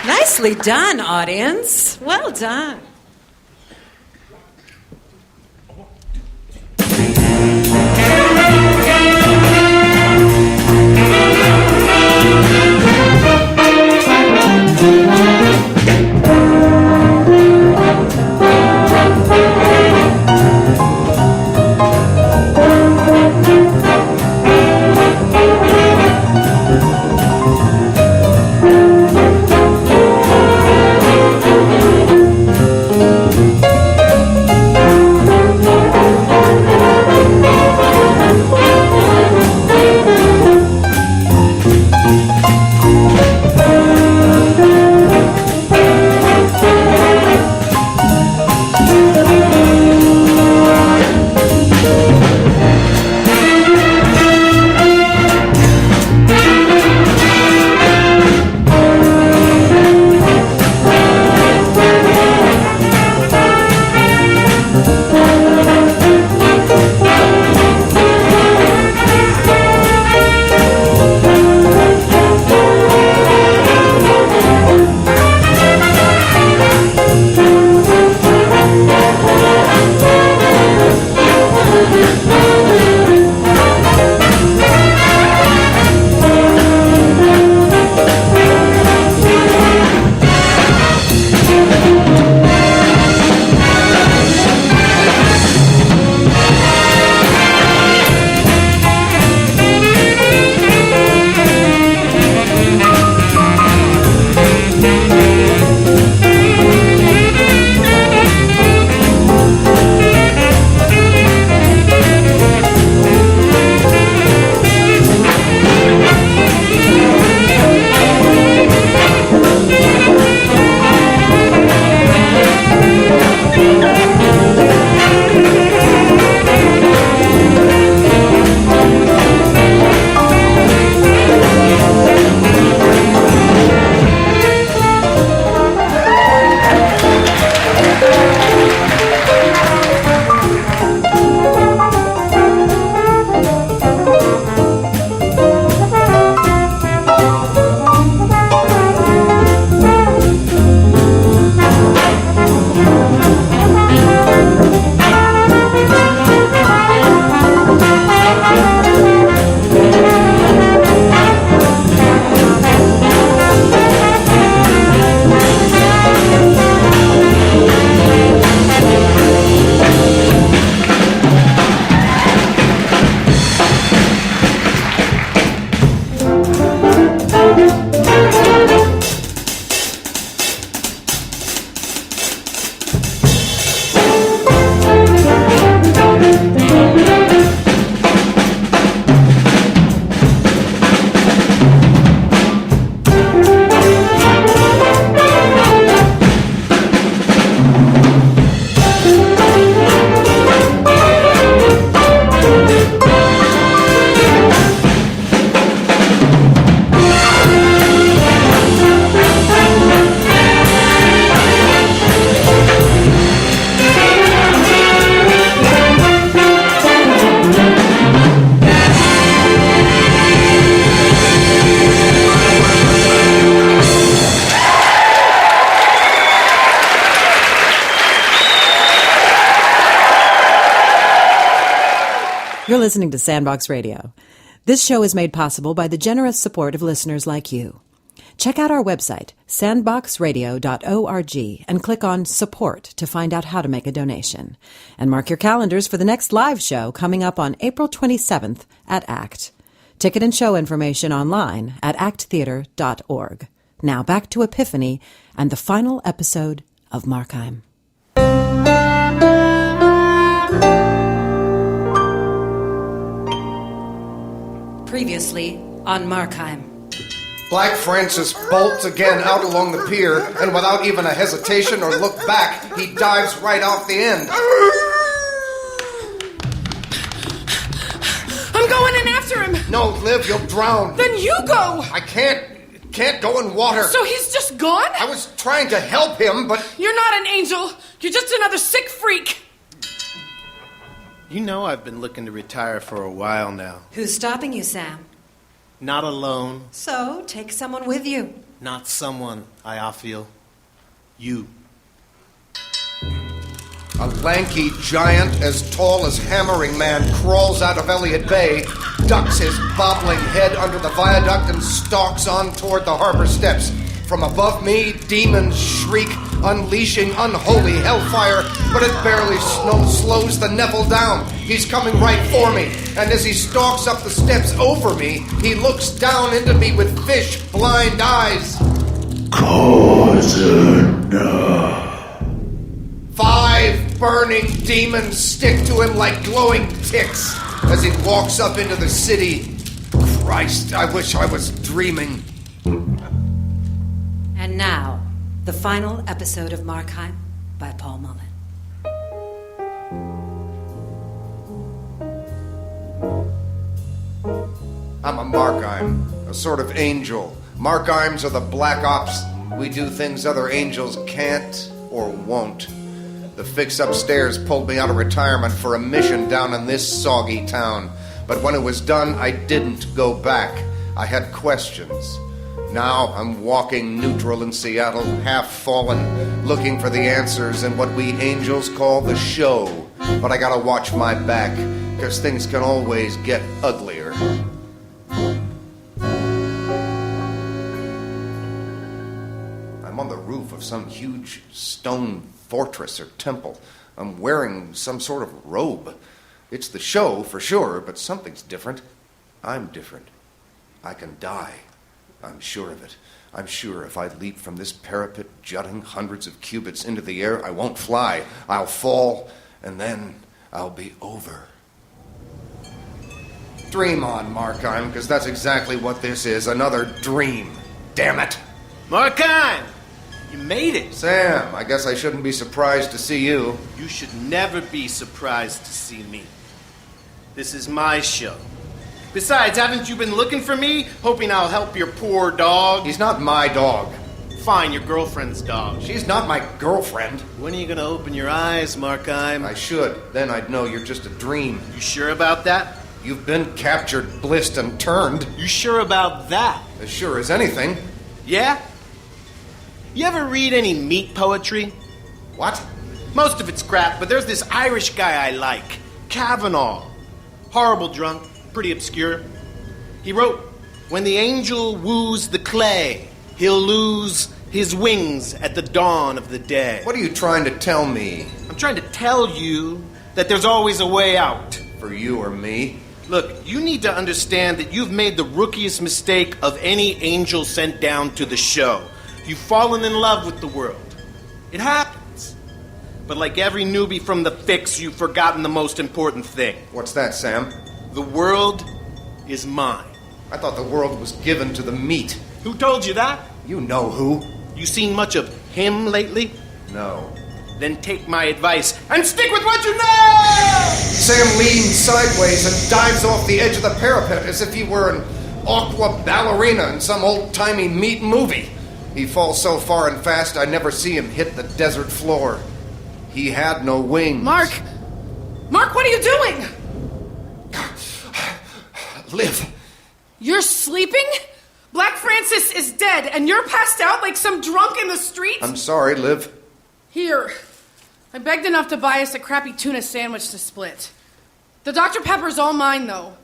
Nicely done, audience. Well done. You're listening to Sandbox Radio. This show is made possible by the generous support of listeners like you. Check out our website, sandboxradio.org, and click on Support to find out how to make a donation. And mark your calendars for the next live show coming up on April 27th at ACT. Ticket and show information online at acttheater.org. Now back to Epiphany and the final episode of Markheim. Previously on Markheim. Black Francis bolts again out along the pier, and without even a hesitation or look back, he dives right off the end. I'm going in after him! No, Liv, you'll drown. Then you go! I can't go in water. So he's just gone? I was trying to help him, but... You're not an angel. You're just another sick freak. You know I've been looking to retire for a while now. Who's stopping you, Sam? Not alone. So, take someone with you. Not someone, I feel. You. A lanky giant as tall as Hammering Man crawls out of Elliott Bay, ducks his bobbling head under the viaduct, and stalks on toward the harbor steps. From above me, demons shriek, unleashing unholy hellfire, but it barely slows the Neville down. He's coming right for me, and as he stalks up the steps over me, he looks down into me with fish-blind eyes. Cousin. 5 burning demons stick to him like glowing ticks as he walks up into the city. Christ, I wish I was dreaming. And now, the final episode of Markheim by Paul Mullin. I'm a Markheim, a sort of angel. Markheims are the black ops. We do things other angels can't or won't. The fix upstairs pulled me out of retirement for a mission down in this soggy town. But when it was done, I didn't go back. I had questions. Now I'm walking neutral in Seattle, half fallen, looking for the answers in what we angels call the show. But I gotta watch my back, because things can always get uglier. I'm on the roof of some huge stone fortress or temple. I'm wearing some sort of robe. It's the show, for sure, but something's different. I'm different. I can die. I'm sure of it. I'm sure if I leap from this parapet jutting hundreds of cubits into the air, I won't fly. I'll fall, and then I'll be over. Dream on, Markheim, because that's exactly what this is. Another dream. Damn it. Markheim! You made it. Sam, I guess I shouldn't be surprised to see you. You should never be surprised to see me. This is my show. Besides, haven't you been looking for me, hoping I'll help your poor dog? He's not my dog. Fine, your girlfriend's dog. She's not my girlfriend. When are you going to open your eyes, Markheim? I should. Then I'd know you're just a dream. You sure about that? You've been captured, blissed, and turned. You sure about that? As sure as anything. Yeah? You ever read any meat poetry? What? Most of it's crap, but there's this Irish guy I like. Kavanaugh. Horrible drunk. Pretty obscure. He wrote, "When the angel woos the clay, he'll lose his wings at the dawn of the day." What are you trying to tell me? I'm trying to tell you that there's always a way out. For you or me? Look, you need to understand that you've made the rookiest mistake of any angel sent down to the show. You've fallen in love with the world. It happens. But like every newbie from the fix, you've forgotten the most important thing. What's that, Sam? The world is mine. I thought the world was given to the meat. Who told you that? You know who. You seen much of him lately? No. Then take my advice and stick with what you know! Sam leans sideways and dives off the edge of the parapet as if he were an aqua ballerina in some old-timey meat movie. He falls so far and fast I never see him hit the desert floor. He had no wings. Mark, what are you doing? Liv. You're sleeping? Black Francis is dead, and you're passed out like some drunk in the street? I'm sorry, Liv. Here. I begged enough to buy us a crappy tuna sandwich to split. The Dr. Pepper's all mine, though.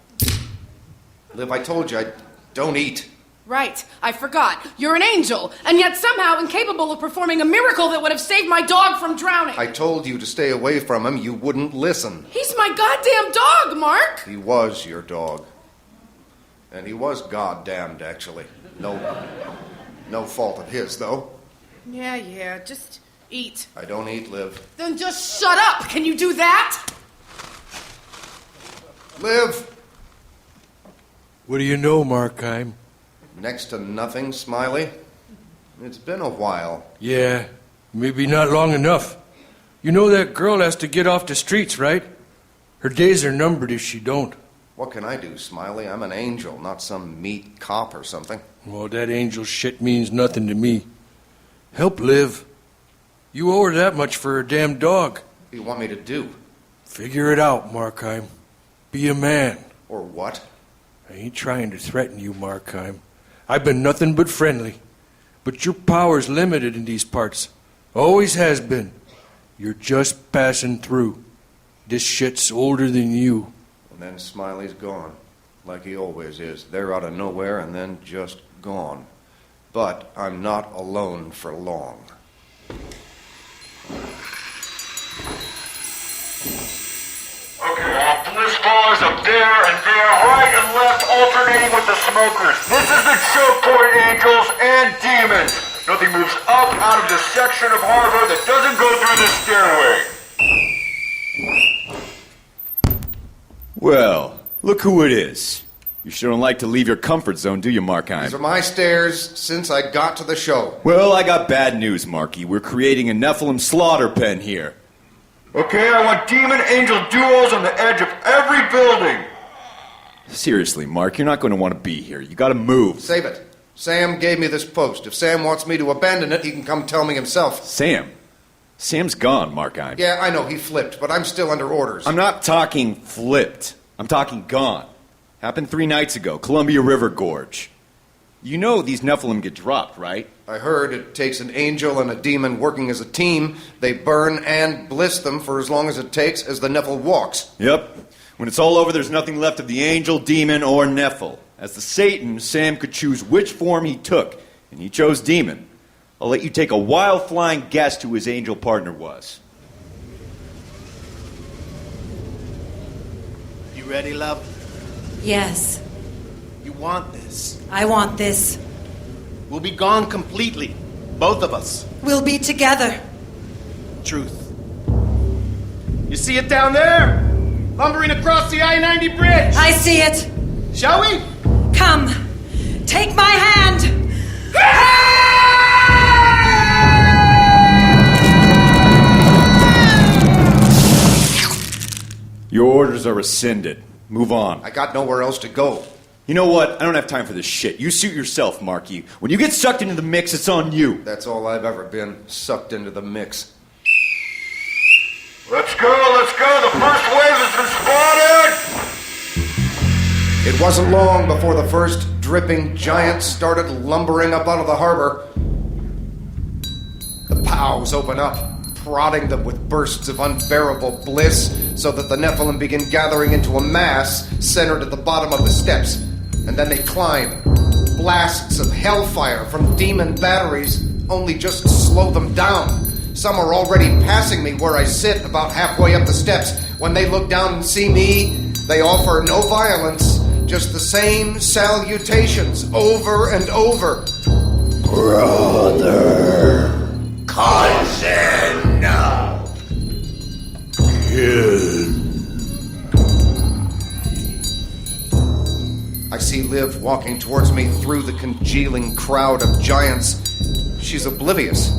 Liv, I told you I don't eat. Right, I forgot. You're an angel, and yet somehow incapable of performing a miracle that would have saved my dog from drowning. I told you to stay away from him. You wouldn't listen. He's my goddamn dog, Mark! He was your dog. And he was goddamned, actually. No fault of his, though. Yeah, just eat. I don't eat, Liv. Then just shut up! Can you do that? Liv! What do you know, Markheim? Next to nothing, Smiley. It's been a while. Yeah, maybe not long enough. You know that girl has to get off the streets, right? Her days are numbered if she don't. What can I do, Smiley? I'm an angel, not some meat cop or something. Well, that angel shit means nothing to me. Help Liv. You owe her that much for her damn dog. What do you want me to do? Figure it out, Markheim. Be a man. Or what? I ain't trying to threaten you, Markheim. I've been nothing but friendly. But your power's limited in these parts. Always has been. You're just passing through. This shit's older than you. And then Smiley's gone. Like he always is. They're out of nowhere and then just gone. But I'm not alone for long. Bliss bars up there and there, right and left, alternating with the smokers. This is the choke point, angels and demons. Nothing moves up out of the section of harbor that doesn't go through the stairway. Well, look who it is. You sure don't like to leave your comfort zone, do you, Markheim? These are my stairs since I got to the show. Well, I got bad news, Marky. We're creating a Nephilim slaughter pen here. Okay, I want demon-angel duos on the edge of every building. Seriously, Mark, you're not going to want to be here. You got to move. Save it. Sam gave me this post. If Sam wants me to abandon it, he can come tell me himself. Sam? Sam's gone, Markheim. Yeah, I know, he flipped, but I'm still under orders. I'm not talking flipped. I'm talking gone. Happened 3 nights ago, Columbia River Gorge. You know these Nephilim get dropped, right? I heard it takes an angel and a demon working as a team. They burn and bliss them for as long as it takes as the Nephil walks. Yep. When it's all over, there's nothing left of the angel, demon, or Nephil. As the Satan, Sam could choose which form he took, and he chose demon. I'll let you take a wild flying guess who his angel partner was. You ready, love? Yes. You want this? I want this. We'll be gone completely. Both of us. We'll be together. Truth. You see it down there? Lumbering across the I-90 bridge. I see it. Shall we? Come. Take my hand. Your orders are rescinded. Move on. I got nowhere else to go. You know what? I don't have time for this shit. You suit yourself, Marky. When you get sucked into the mix, it's on you. That's all I've ever been, sucked into the mix. Let's go. The first wave has been spotted! It wasn't long before the first dripping giants started lumbering up out of the harbor. The POWs open up, prodding them with bursts of unbearable bliss, so that the Nephilim begin gathering into a mass centered at the bottom of the steps. And then they climb. Blasts of hellfire from demon batteries only just slow them down. Some are already passing me where I sit about halfway up the steps. When they look down and see me, they offer no violence, just the same salutations over and over. Brother. Cousin. Kid. I see Liv walking towards me through the congealing crowd of giants. She's oblivious.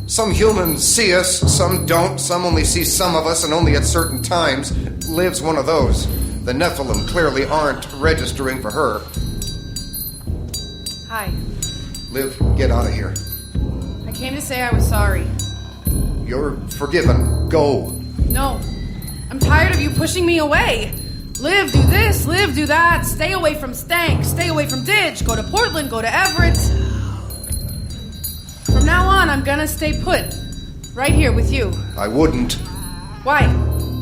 Some humans see us, some don't. Some only see some of us and only at certain times. Liv's one of those. The Nephilim clearly aren't registering for her. Hi. Liv, get out of here. I came to say I was sorry. You're forgiven. Go. No. I'm tired of you pushing me away. Liv, do this, Liv, do that. Stay away from Stank. Stay away from Didge. Go to Portland, go to Everett. From now on, I'm gonna stay put. Right here with you. I wouldn't. Why?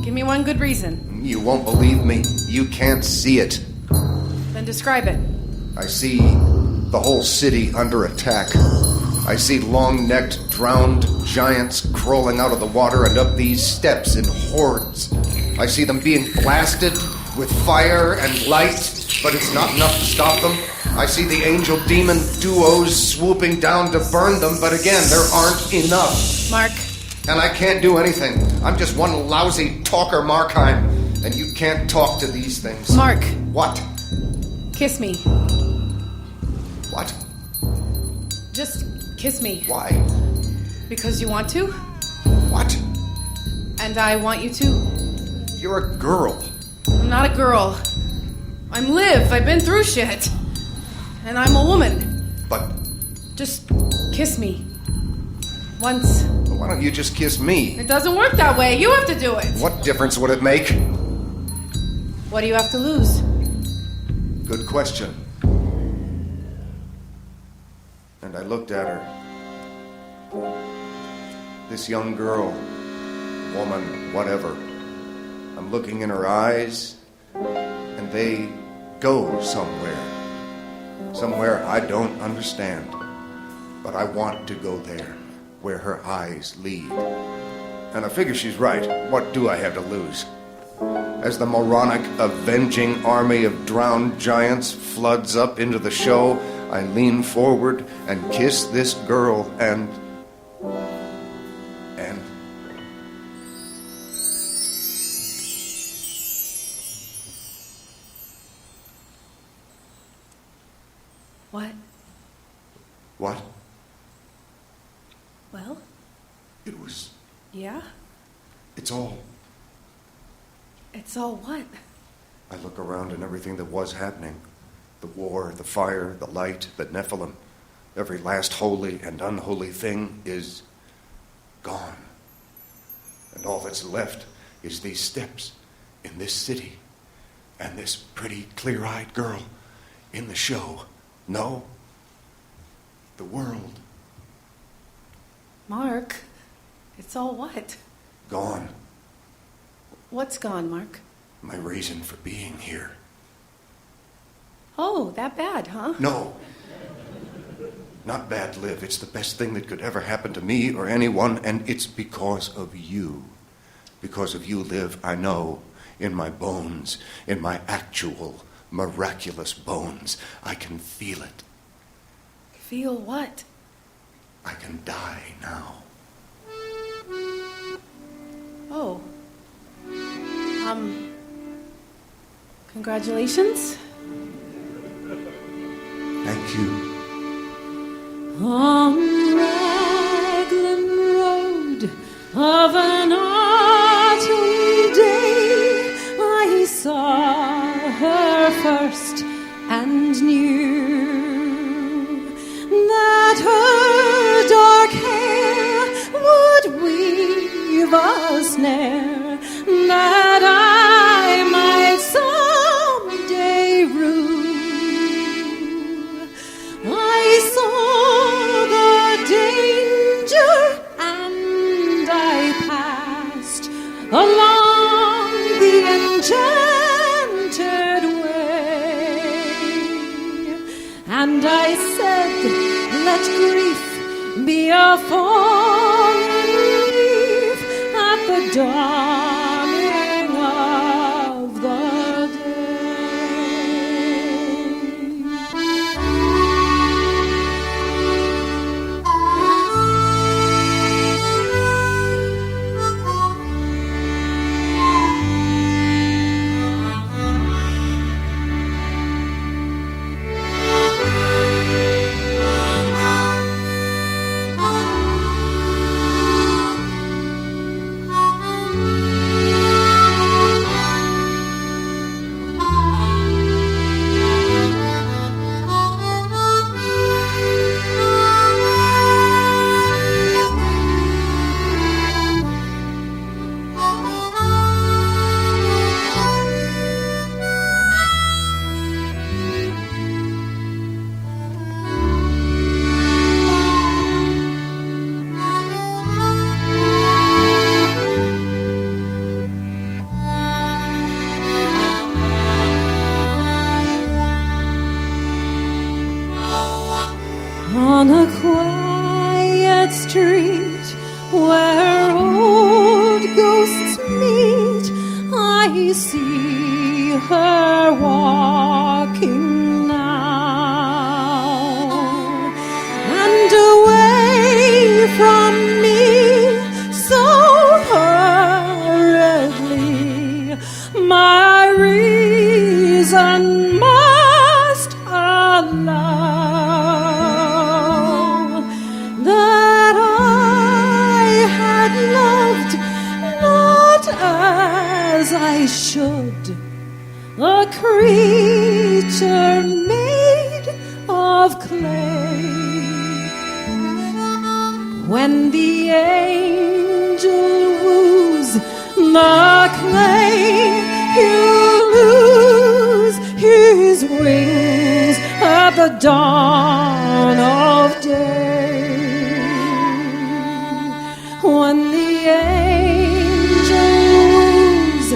Give me one good reason. You won't believe me. You can't see it. Then describe it. I see the whole city under attack. I see long-necked, drowned giants crawling out of the water and up these steps in hordes. I see them being blasted with fire and light, but it's not enough to stop them. I see the angel-demon duos swooping down to burn them, but again, there aren't enough. Mark. And I can't do anything. I'm just one lousy talker, Markheim. And you can't talk to these things. Mark. What? Kiss me. What? Just kiss me. Why? Because you want to? What? And I want you to. You're a girl. I'm not a girl. I'm Liv. I've been through shit. And I'm a woman. But... Just kiss me. Once. Why don't you just kiss me? It doesn't work that way. You have to do it. What difference would it make? What do you have to lose? Good question. And I looked at her. This young girl, woman, whatever. I'm looking in her eyes, and they go somewhere. Somewhere I don't understand. But I want to go there, where her eyes lead. And I figure she's right. What do I have to lose? As the moronic, avenging army of drowned giants floods up into the show, I lean forward and kiss this girl and... What? What? Well? It was... Yeah? It's all... It's all what? I look around and everything that was happening. The war, the fire, the light, the Nephilim. Every last holy and unholy thing is gone. And all that's left is these steps in this city and this pretty clear-eyed girl in the show. No, the world. Mark, it's all what? Gone. What's gone, Mark? My reason for being here. Oh, that bad, huh? No. Not bad, Liv. It's the best thing that could ever happen to me or anyone, and it's because of you. Because of you, Liv, I know, in my bones, in my actual, miraculous bones, I can feel it. Feel what? I can die now. Oh. Congratulations. Thank you. On Raglan Road of an autumn day, I saw her first and knew that her dark hair would weave a snare that I might someday rue. I saw the danger and I passed along the enchanted way, and I said, let grief be a fallen leaf at the dawning of the day. I should, a creature made of clay. When the angel woos the clay, he'll lose his wings at the dawn of day. When the angel woos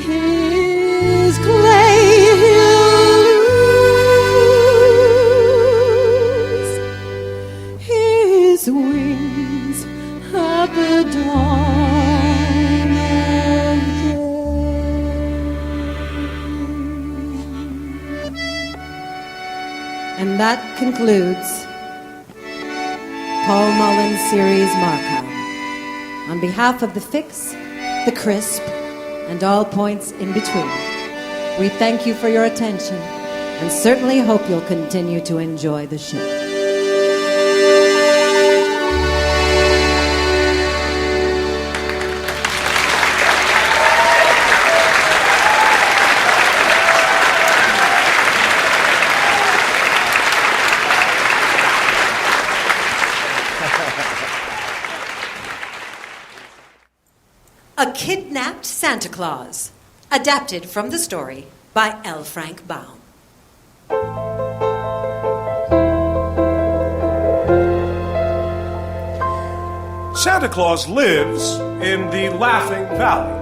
his clay, he'll lose his wings at the dawn of day. And that concludes Paul Mullin's series Markheim. On behalf of the Fix, the Crisp, and all points in between, we thank you for your attention and certainly hope you'll continue to enjoy the show. A Kidnapped Santa Claus, adapted from the story by L. Frank Baum. Santa Claus lives in the Laughing Valley,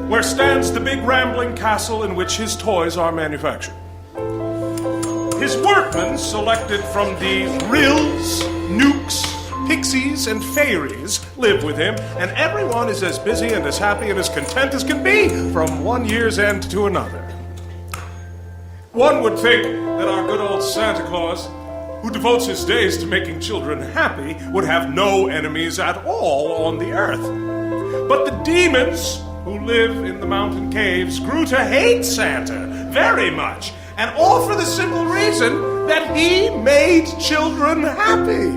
where stands the big rambling castle in which his toys are manufactured. His workmen, selected from the Rills, Nukes, Pixies, and Fairies, live with him, and everyone is as busy and as happy and as content as can be from one year's end to another. One would think that our good old Santa Claus, who devotes his days to making children happy, would have no enemies at all on the earth. But the demons who live in the mountain caves grew to hate Santa very much, and all for the simple reason that he made children happy.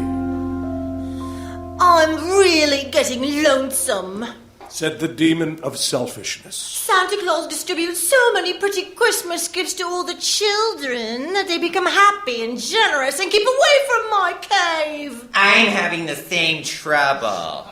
I'm really getting lonesome, said the demon of selfishness. Santa Claus distributes so many pretty Christmas gifts to all the children that they become happy and generous and keep away from my cave. I'm having the same trouble,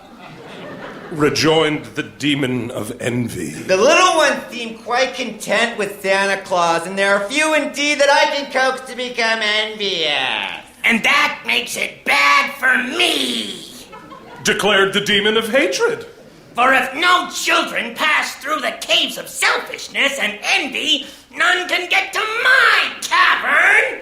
rejoined the demon of envy. The little ones seem quite content with Santa Claus, and there are few indeed that I can coax to become envious. And that makes it bad for me, declared the demon of hatred. For if no children pass through the caves of selfishness and envy, none can get to my cavern.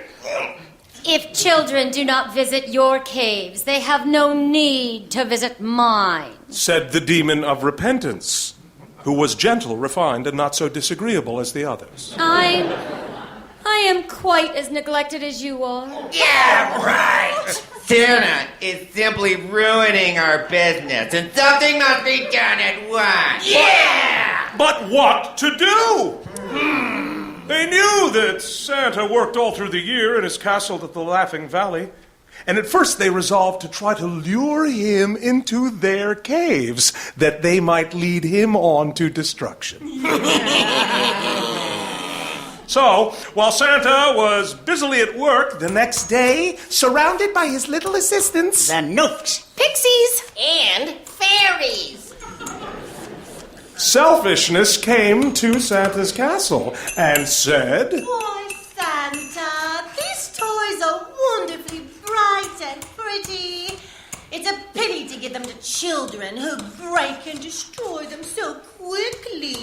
If children do not visit your caves, they have no need to visit mine, said the demon of repentance, who was gentle, refined, and not so disagreeable as the others. I am quite as neglected as you are. Yeah, right. Santa is simply ruining our business, and something must be done at once. Yeah! But what to do? They knew that Santa worked all through the year in his castle at the Laughing Valley, and at first they resolved to try to lure him into their caves, that they might lead him on to destruction. So, while Santa was busily at work the next day, surrounded by his little assistants, the Nooks, Pixies, and Fairies, selfishness came to Santa's castle and said, Why, Santa, these toys are wonderfully bright and pretty. It's a pity to give them to children who break and destroy them so quickly.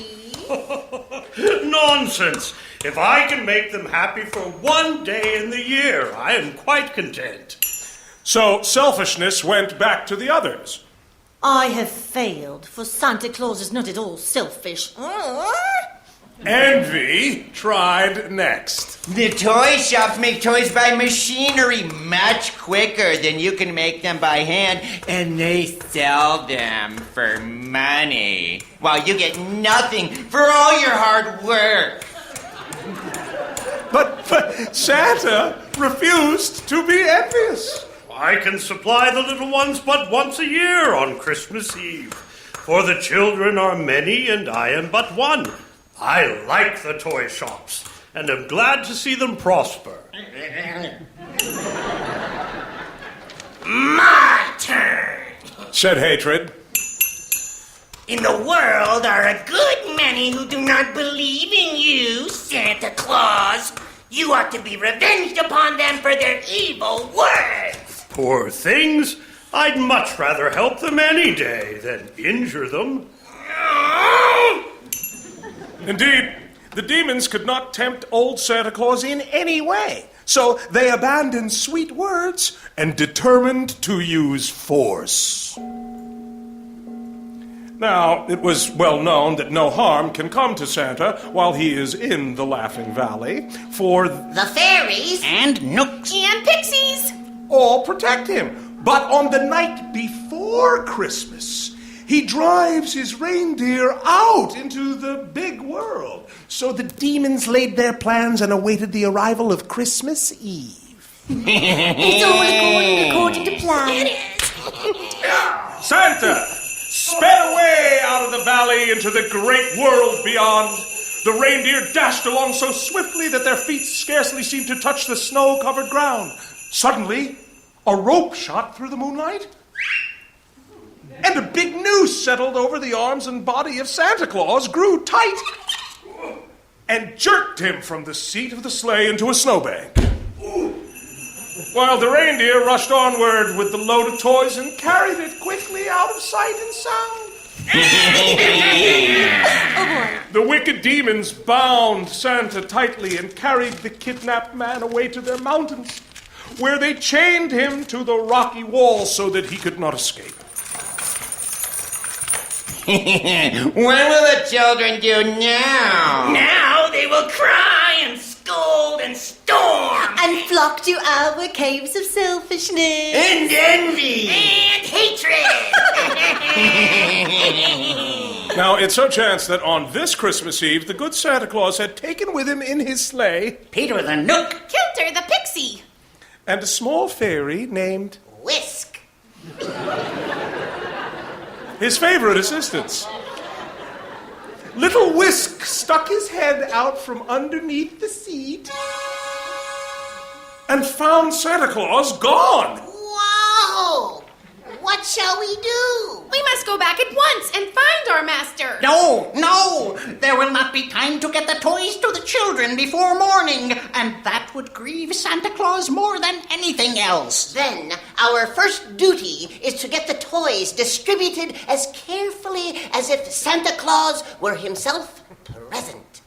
Nonsense. If I can make them happy for one day in the year, I am quite content. So selfishness went back to the others. I have failed, for Santa Claus is not at all selfish. Envy tried next. The toy shops make toys by machinery much quicker than you can make them by hand, and they sell them for money, while you get nothing for all your hard work. But Santa refused to be envious. I can supply the little ones but once a year on Christmas Eve. For the children are many, and I am but one. I like the toy shops, and am glad to see them prosper. My turn. Said Hatred. In the world are a good many who do not believe in you, Santa Claus. You ought to be revenged upon them for their evil words. Poor things. I'd much rather help them any day than injure them. Indeed, the demons could not tempt old Santa Claus in any way. So they abandoned sweet words and determined to use force. Now, it was well known that no harm can come to Santa while he is in the Laughing Valley, for the fairies and nooks and pixies all protect him. But on the night before Christmas, he drives his reindeer out into the big world. So the demons laid their plans and awaited the arrival of Christmas Eve. It's all according to plan. It is. Santa sped away out of the valley into the great world beyond. The reindeer dashed along so swiftly that their feet scarcely seemed to touch the snow-covered ground. Suddenly, a rope shot through the moonlight, and a big noose settled over the arms and body of Santa Claus, grew tight, and jerked him from the seat of the sleigh into a snowbank. While the reindeer rushed onward with the load of toys and carried it quickly out of sight and sound. The wicked demons bound Santa tightly and carried the kidnapped man away to their mountains, where they chained him to the rocky wall so that he could not escape. What will the children do now? Now they will cry and scold and storm. And flock to our caves of selfishness. And envy. And hatred. Now, it so chanced that on this Christmas Eve, the good Santa Claus had taken with him in his sleigh Peter the Nook. Kilter the Pixie. and a small fairy named Whisk. his favorite assistants. Little Whisk stuck his head out from underneath the seat and found Santa Claus gone. Whoa! What shall we do? We must go back at once and find our master. No! There will not be time to get the toys to the children before morning, and that would grieve Santa Claus more than anything else. Then, our first duty is to get the toys distributed as carefully as if Santa Claus were himself present.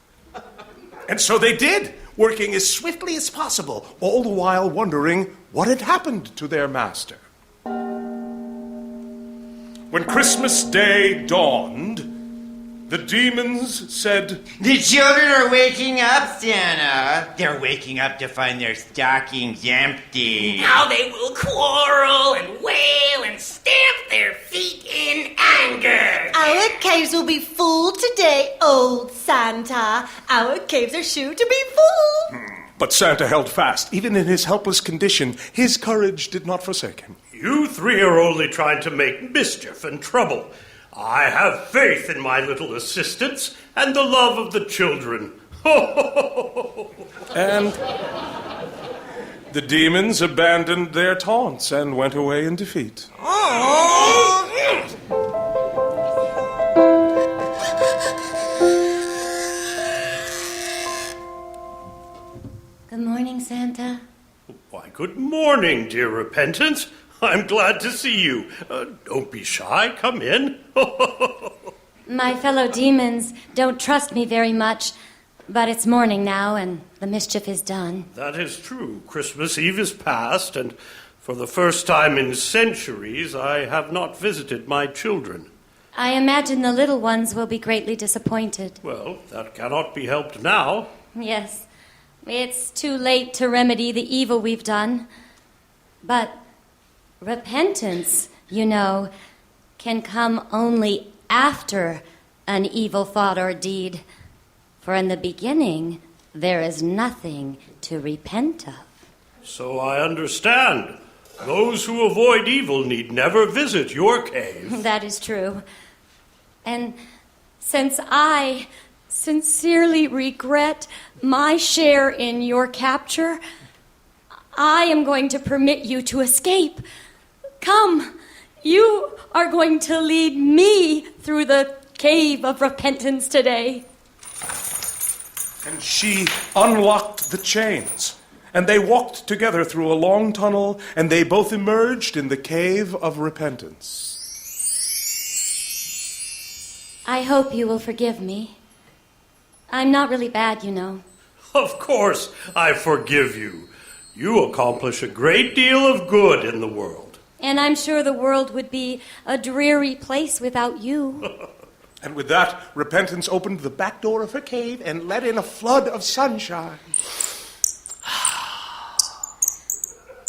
And so they did, working as swiftly as possible, all the while wondering what had happened to their master. When Christmas Day dawned, the demons said, "The children are waking up, Santa. They're waking up to find their stockings empty." Now they will quarrel and wail and stamp their feet in anger. Our caves will be full today, old Santa. Our caves are sure to be full. But Santa held fast. Even in his helpless condition, his courage did not forsake him. You three are only trying to make mischief and trouble. I have faith in my little assistants and the love of the children. And the demons abandoned their taunts and went away in defeat. Good morning, Santa. Why, good morning, dear Repentance. I'm glad to see you. Don't be shy. Come in. My fellow demons don't trust me very much, but it's morning now, and the mischief is done. That is true. Christmas Eve is past, and for the first time in centuries, I have not visited my children. I imagine the little ones will be greatly disappointed. Well, that cannot be helped now. Yes, it's too late to remedy the evil we've done. But repentance, you know, can come only after an evil thought or deed. For in the beginning, there is nothing to repent of. So I understand. Those who avoid evil need never visit your cave. That is true. And since I sincerely regret my share in your capture, I am going to permit you to escape. Come, you are going to lead me through the cave of repentance today. And she unlocked the chains, and they walked together through a long tunnel, and they both emerged in the cave of repentance. I hope you will forgive me. I'm not really bad, you know. Of course I forgive you. You accomplish a great deal of good in the world. And I'm sure the world would be a dreary place without you. And with that, repentance opened the back door of her cave and let in a flood of sunshine.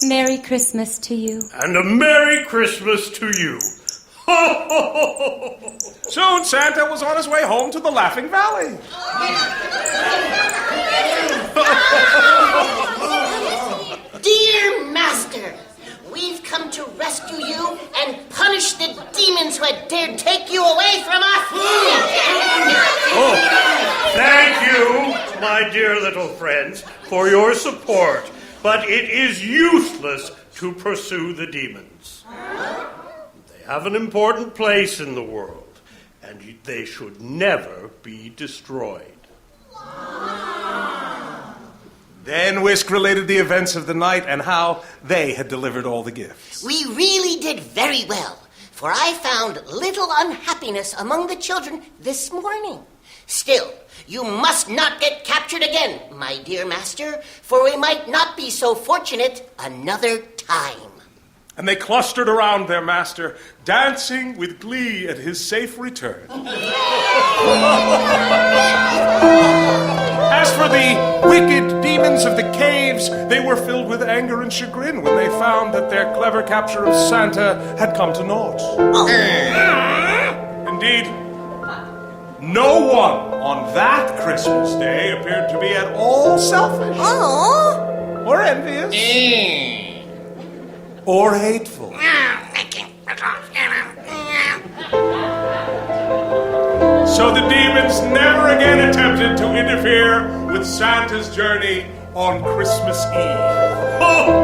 Merry Christmas to you. And a Merry Christmas to you. Soon Santa was on his way home to the Laughing Valley. Dear Master, we've come to rescue you and punish the demons who had dared take you away from us. Oh, thank you, my dear little friends, for your support. But it is useless to pursue the demons. They have an important place in the world, and they should never be destroyed. Then Whisk related the events of the night and how they had delivered all the gifts. We really did very well, for I found little unhappiness among the children this morning. Still, you must not get captured again, my dear master, for we might not be so fortunate another time. And they clustered around their master, dancing with glee at his safe return. As for the wicked demons of the caves, they were filled with anger and chagrin when they found that their clever capture of Santa had come to naught. Indeed, no one on that Christmas day appeared to be at all selfish. Or envious. Or hateful. So the demons never again attempted to interfere with Santa's journey on Christmas Eve.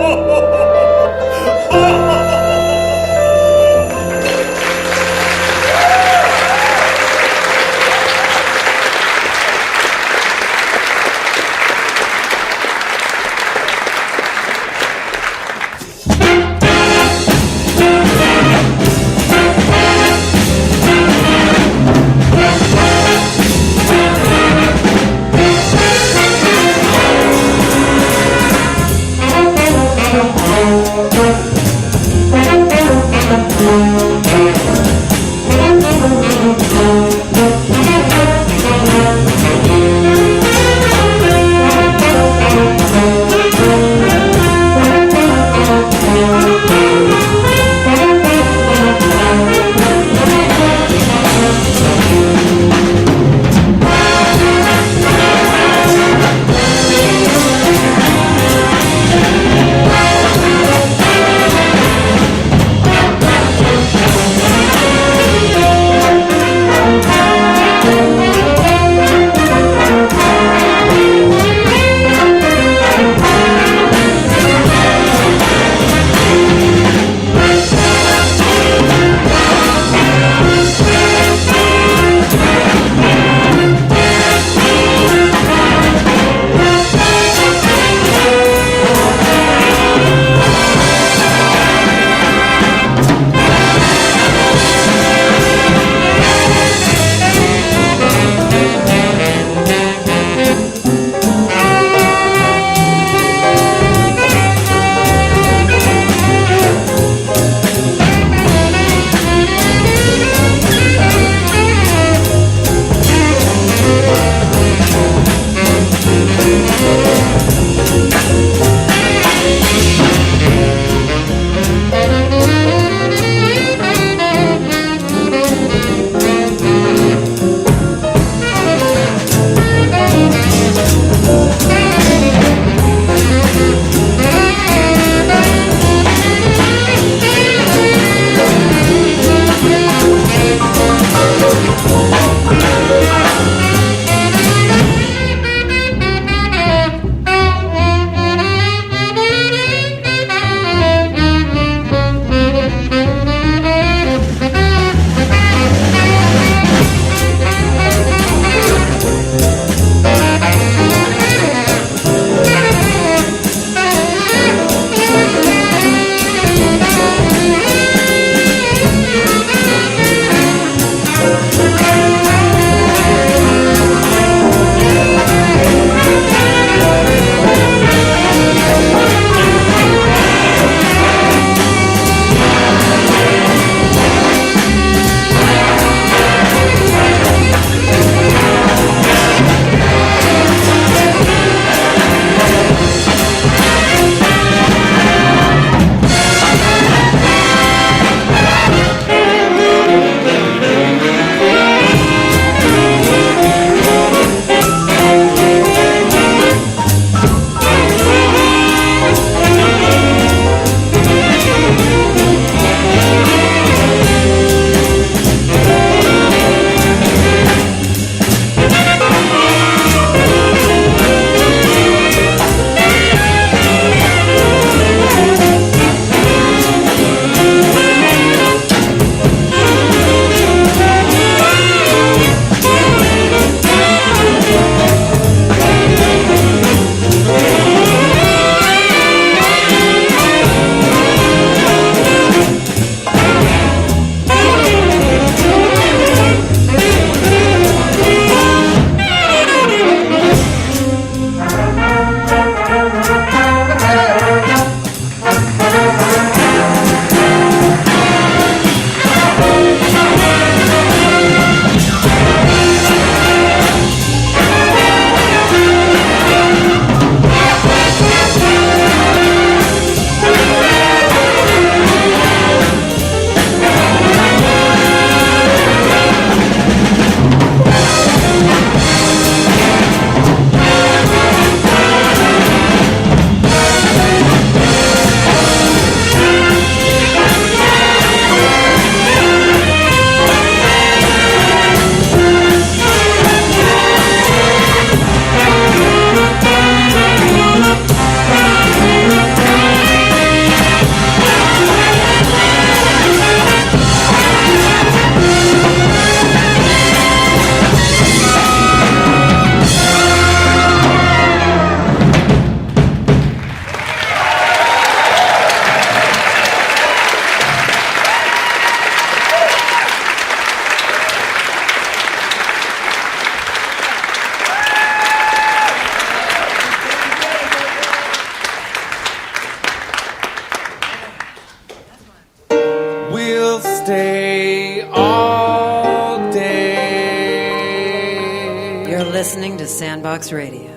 listening to Sandbox Radio.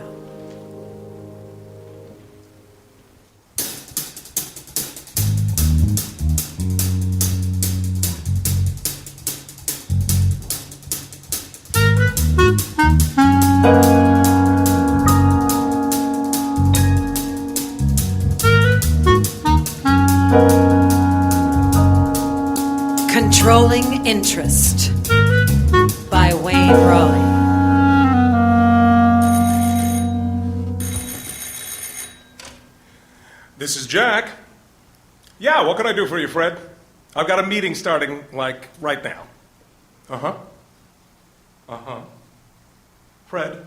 Controlling Interest by Wayne Rawley. This is Jack. Yeah, what can I do for you, Fred? I've got a meeting starting, right now. Fred,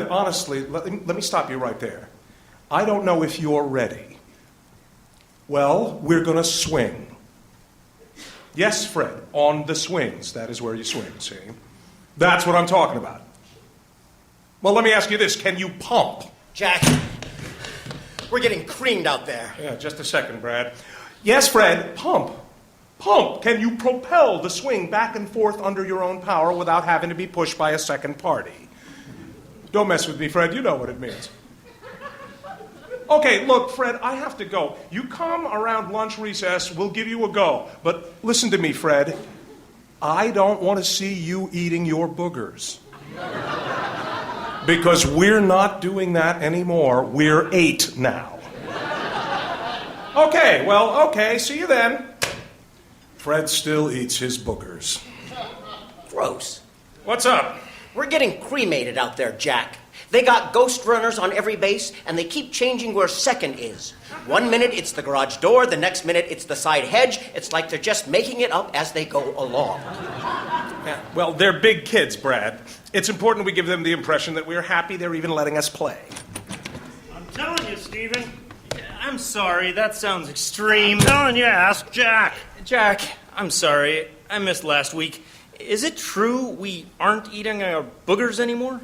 honestly, let me stop you right there. I don't know if you're ready. Well, we're going to swing. Yes, Fred, on the swings. That is where you swing, see? That's what I'm talking about. Well, let me ask you this. Can you pump? Jack, we're getting creamed out there. Yeah, just a second, Brad. Yes, Fred, pump. Pump. Can you propel the swing back and forth under your own power without having to be pushed by a second party? Don't mess with me, Fred. You know what it means. Okay, look, Fred, I have to go. You come around lunch recess, we'll give you a go. But listen to me, Fred. I don't want to see you eating your boogers. Because we're not doing that anymore. We're 8 now. Okay, see you then. Fred still eats his boogers. Gross. What's up? We're getting cremated out there, Jack. They got ghost runners on every base, and they keep changing where second is. 1 minute it's the garage door, the next minute it's the side hedge. It's like they're just making it up as they go along. Yeah, well, they're big kids, Brad. It's important we give them the impression that we're happy they're even letting us play. I'm telling you, Stephen. I'm sorry, that sounds extreme. I'm telling you, ask Jack. Jack, I'm sorry. I missed last week. Is it true we aren't eating our boogers anymore?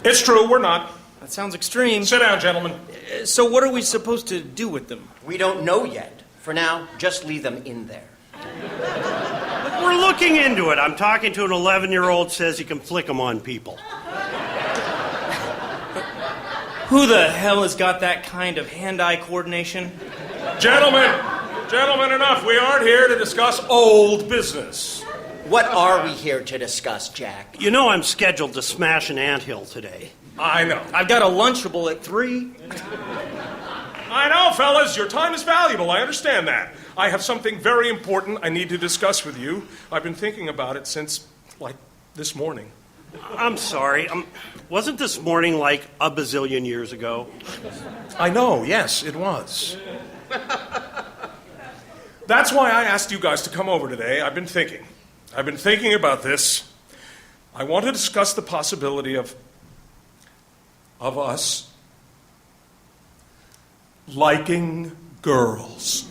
It's true, we're not. That sounds extreme. Sit down, gentlemen. So what are we supposed to do with them? We don't know yet. For now, just leave them in there. We're looking into it. I'm talking to an 11-year-old says he can flick them on people. Who the hell has got that kind of hand-eye coordination? Gentlemen, enough. We aren't here to discuss old business. What are we here to discuss, Jack? You know I'm scheduled to smash an anthill today. I know. I've got a Lunchable at 3. I know, fellas. Your time is valuable. I understand that. I have something very important I need to discuss with you. I've been thinking about it since, this morning. I'm sorry. Wasn't this morning like a bazillion years ago? I know. Yes, it was. That's why I asked you guys to come over today. I've been thinking about this. I want to discuss the possibility of us liking girls.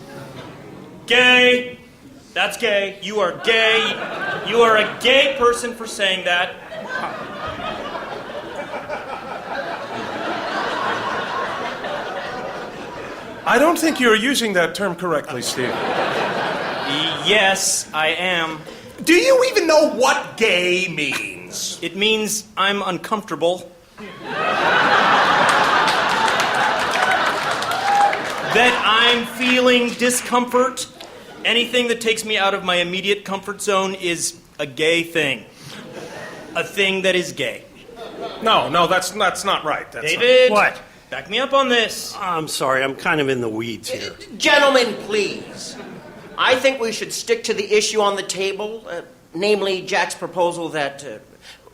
Gay. That's gay. You are gay. You are a gay person for saying that. I don't think you're using that term correctly, Steve. Yes, I am. Do you even know what gay means? It means I'm uncomfortable. That I'm feeling discomfort. Anything that takes me out of my immediate comfort zone is a gay thing. A thing that is gay. No, that's not right. David! What? Back me up on this. I'm sorry, I'm kind of in the weeds here. Gentlemen, please. I think we should stick to the issue on the table, namely Jack's proposal that...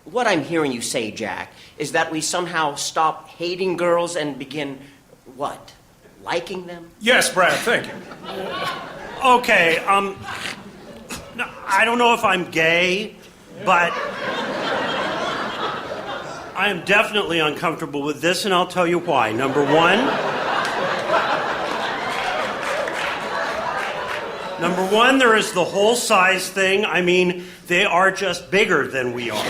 what I'm hearing you say, Jack, is that we somehow stop hating girls and begin, what, liking them? Yes, Brad, thank you. Okay, I don't know if I'm gay, but I am definitely uncomfortable with this, and I'll tell you why. Number one, there is the whole size thing. I mean, they are just bigger than we are.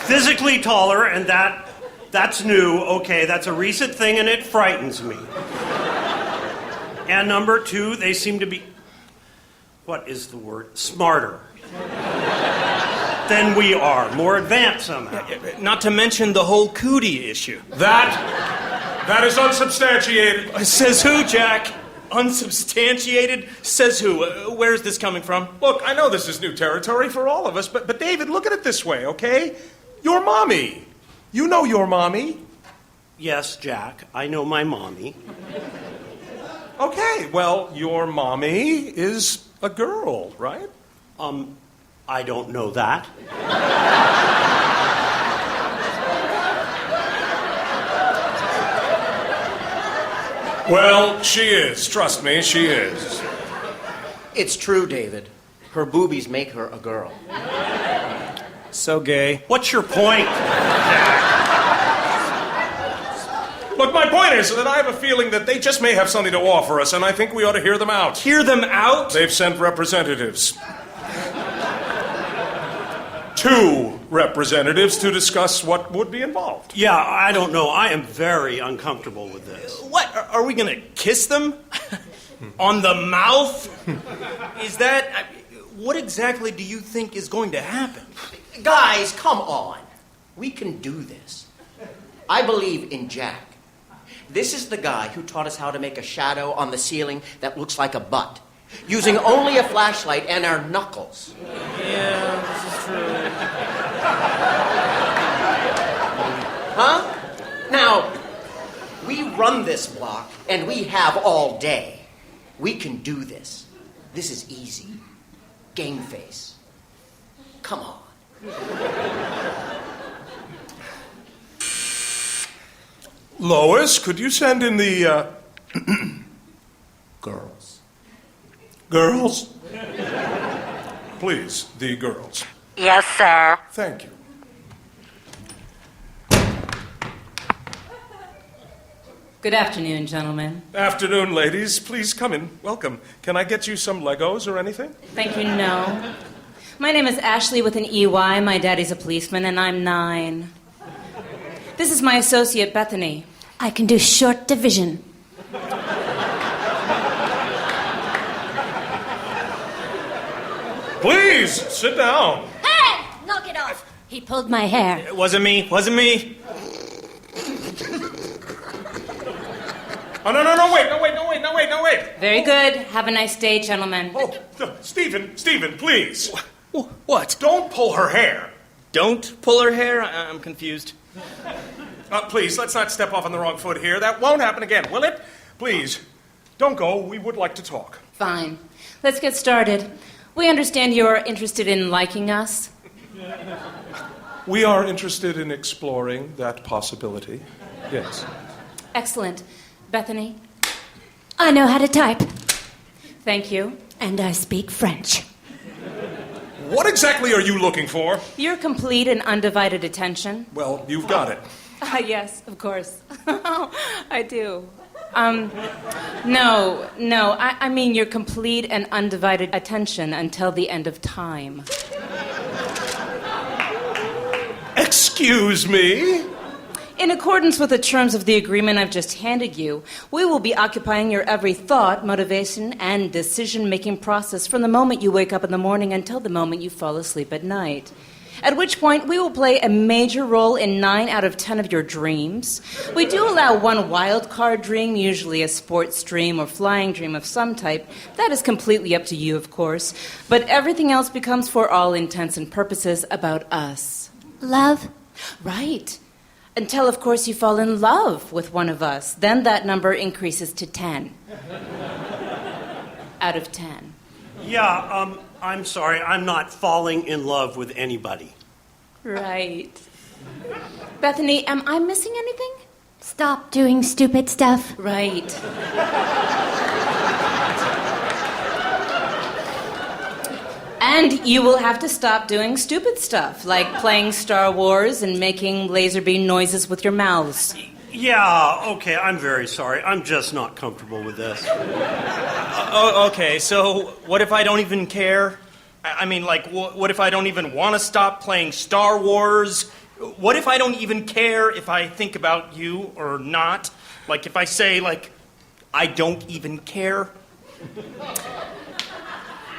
Physically taller, and that's new. Okay, that's a recent thing, and it frightens me. And number 2, they seem to be... what is the word? Smarter than we are. More advanced somehow. Not to mention the whole cootie issue. That is unsubstantiated. Says who, Jack? Unsubstantiated? Says who? Where is this coming from? Look, I know this is new territory for all of us, but David, look at it this way, okay? Your mommy. You know your mommy. Yes, Jack, I know my mommy. Okay, well, your mommy is a girl, right? I don't know that. Well, she is. Trust me, she is. It's true, David. Her boobies make her a girl. So gay. What's your point? Look, my point is that I have a feeling that they just may have something to offer us, and I think we ought to hear them out. Hear them out? They've sent representatives. 2 representatives to discuss what would be involved. Yeah, I don't know. I am very uncomfortable with this. What? Are we going to kiss them? On the mouth? Is that... What exactly do you think is going to happen? Guys, come on. We can do this. I believe in Jack. This is the guy who taught us how to make a shadow on the ceiling that looks like a butt, using only a flashlight and our knuckles. Yeah, this is true. Huh? Now, we run this block, and we have all day. We can do this. This is easy. Game face. Come on. Lois, could you send in the, girls? Girls? Please, the girls. Yes, sir. Thank you. Good afternoon, gentlemen. Afternoon, ladies. Please come in. Welcome. Can I get you some Legos or anything? Thank you, no. My name is Ashley with an EY. My daddy's a policeman, and I'm 9. This is my associate, Bethany. I can do short division. Please, sit down. Hey! Knock it off. He pulled my hair. It wasn't me. Wasn't me. Oh, no, wait. Very good. Have a nice day, gentlemen. Oh, Stephen, please. What? Don't pull her hair. Don't pull her hair? I'm confused. Please, let's not step off on the wrong foot here. That won't happen again, will it? Please, don't go. We would like to talk. Fine. Let's get started. We understand you're interested in liking us. We are interested in exploring that possibility. Yes. Excellent. Bethany? I know how to type. Thank you. And I speak French. What exactly are you looking for? Your complete and undivided attention. Well, you've got it. Yes, of course. I do. No. I mean your complete and undivided attention until the end of time. Excuse me? In accordance with the terms of the agreement I've just handed you, we will be occupying your every thought, motivation, and decision-making process from the moment you wake up in the morning until the moment you fall asleep at night. At which point, we will play a major role in 9 out of 10 of your dreams. We do allow one wild card dream, usually a sports dream or flying dream of some type. That is completely up to you, of course. But everything else becomes, for all intents and purposes, about us. Love? Right. Until, of course, you fall in love with one of us. Then that number increases to 10. Out of 10. Yeah, I'm sorry. I'm not falling in love with anybody. Right. Bethany, am I missing anything? Stop doing stupid stuff. Right. And you will have to stop doing stupid stuff, like playing Star Wars and making laser beam noises with your mouths. Yeah, okay, I'm very sorry. I'm just not comfortable with this. Okay, so what if I don't even care? I mean, like, what if I don't even want to stop playing Star Wars? What if I don't even care if I think about you or not? Like, if I say, like, I don't even care?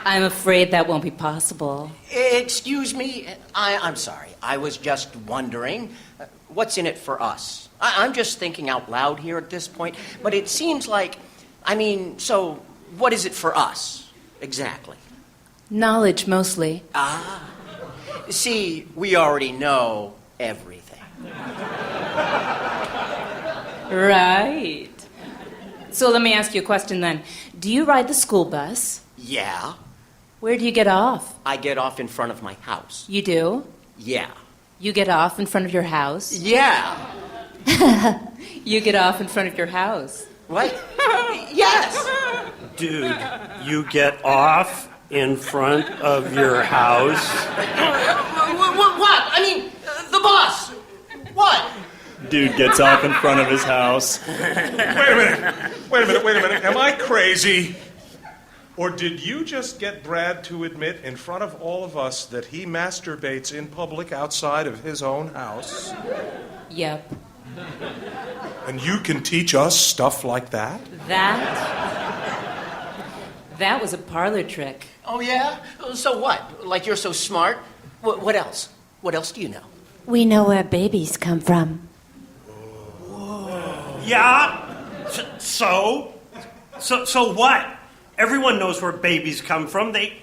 I'm afraid that won't be possible. Excuse me, I'm sorry. I was just wondering, what's in it for us? I'm just thinking out loud here at this point, but it seems like, so what is it for us, exactly? Knowledge, mostly. Ah. See, we already know everything. Right. So let me ask you a question then. Do you ride the school bus? Yeah. Where do you get off? I get off in front of my house. You do? Yeah. You get off in front of your house? Yeah. You get off in front of your house. What? Yes. Dude, you get off in front of your house? What? The bus. What? Dude gets off in front of his house. Wait a minute. Am I crazy? Or did you just get Brad to admit in front of all of us that he masturbates in public outside of his own house? Yep. And you can teach us stuff like that? That was a parlor trick. Oh, yeah? So what? Like you're so smart? What else? What else do you know? We know where babies come from. Yeah? So what? Everyone knows where babies come from. They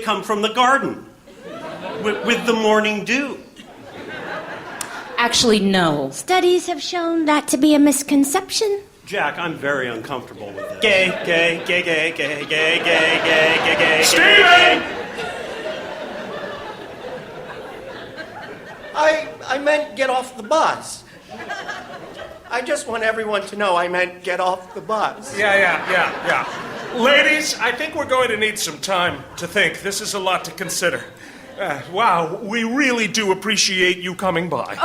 come from the garden with the morning dew. Actually, no. Studies have shown that to be a misconception. Jack, I'm very uncomfortable with this. Gay. Steven! I meant get off the bus. I just want everyone to know I meant get off the bus. Yeah. Ladies, I think we're going to need some time to think. This is a lot to consider. Wow, we really do appreciate you coming by.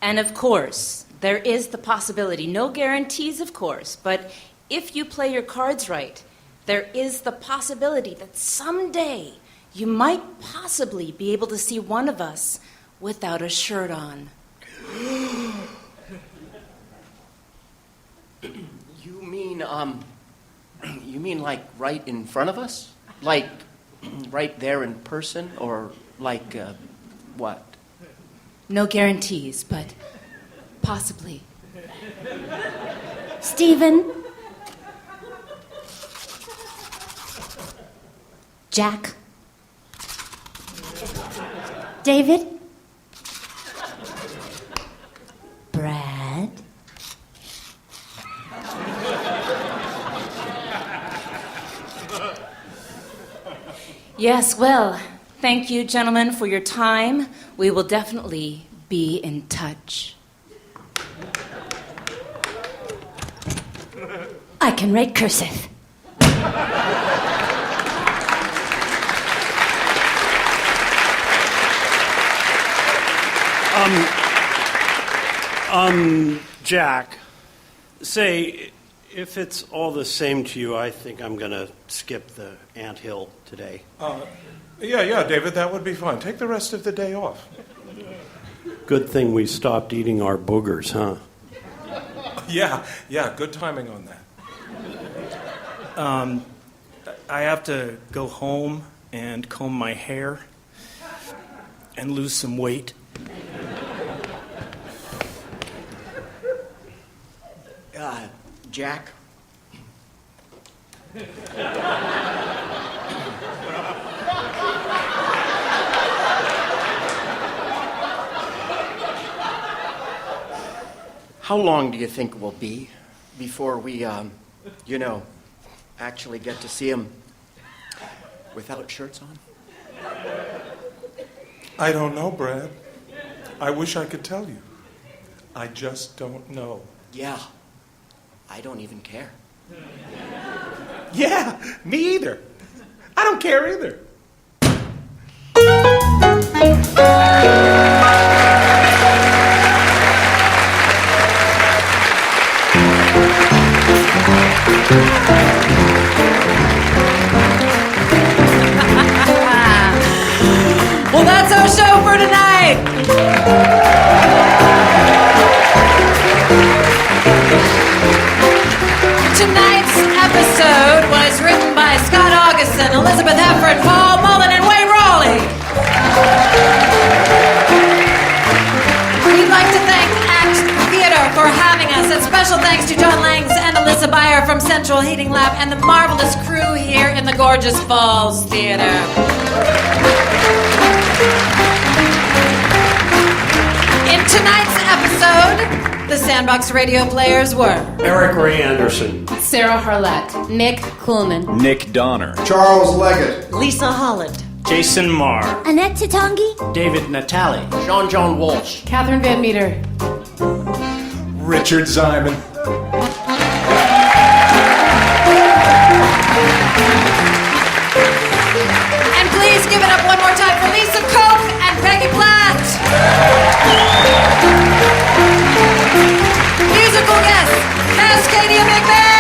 And of course, there is the possibility, no guarantees, of course, but if you play your cards right, there is the possibility that someday you might possibly be able to see one of us without a shirt on. You mean like right in front of us? Like right there in person? Or like, what? No guarantees, but possibly. Stephen? Jack? David? Brad? Yes, well, thank you, gentlemen, for your time. We will definitely be in touch. I can write cursive. Jack, say, if it's all the same to you, I think I'm going to skip the anthill today. Yeah, David, that would be fine. Take the rest of the day off. Good thing we stopped eating our boogers, huh? Yeah, good timing on that. I have to go home and comb my hair and lose some weight. Jack? How long do you think it will be before we, actually get to see him without shirts on? I don't know, Brad. I wish I could tell you. I just don't know. Yeah. I don't even care. Yeah, me either. I don't care either. Well, that's our show for tonight. Tonight's episode was written by Scott Augustson. Augustson, Elizabeth Heffron, Paul Mullin, and Wayne Rawley. We'd like to thank Act Theater for having us, and special thanks to John Langs and Alyssa Beyer from Central Heating Lab and the marvelous crew here in the gorgeous Falls Theater. In tonight's episode, the Sandbox radio players were Eric Ray Anderson, Sarah Harlett, Nick Kuhlman, Nick Donner, Charles Leggett, Lisa Holland, Jason Marr, Annette Tatongi, David Natali, John Walsh, Catherine Van Meter, Richard Ziman. And please give it up one more time for Lisa Koch and Peggy Platt. Musical guests, Cascadia McMahon.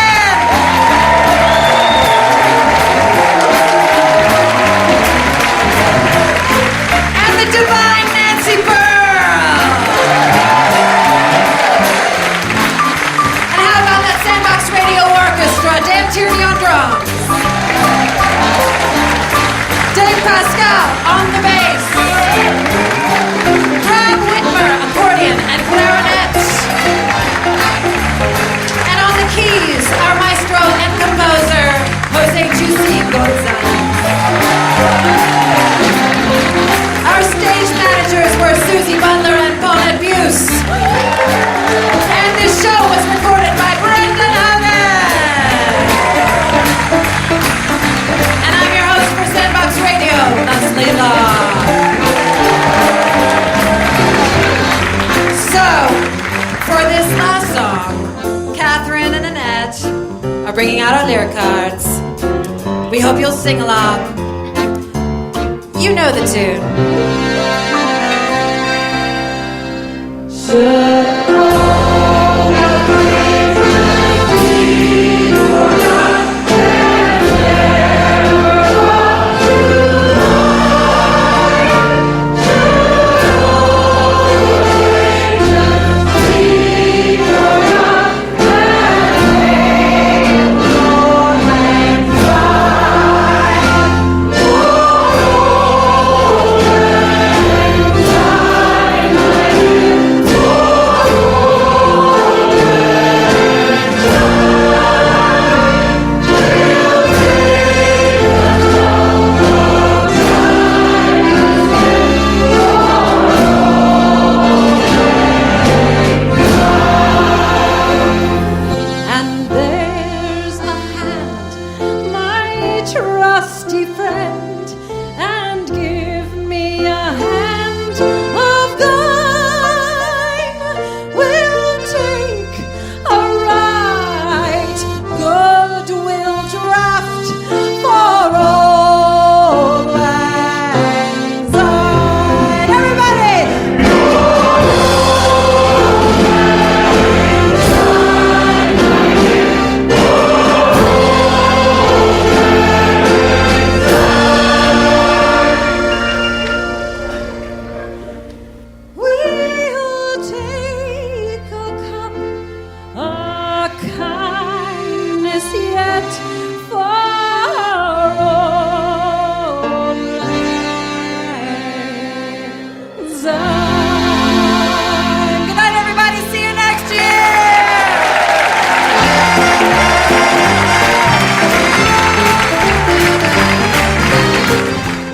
And the divine Nancy Burr. And how about that Sandbox Radio Orchestra, Dan Tierney on drums. Dave Pascal on the bass. Rob Whitmer, accordion and clarinet. And on the keys, our maestro and composer, Jose Juicy Gonzales. Our stage managers were Susie Butler and Paulette Buse. And this show was recorded by Brendan Hogan. And I'm your host for Sandbox Radio, Leslie Law. So, for this last song, Katherine and Annette are bringing out our lyric cards. We hope you'll sing along. You know the tune.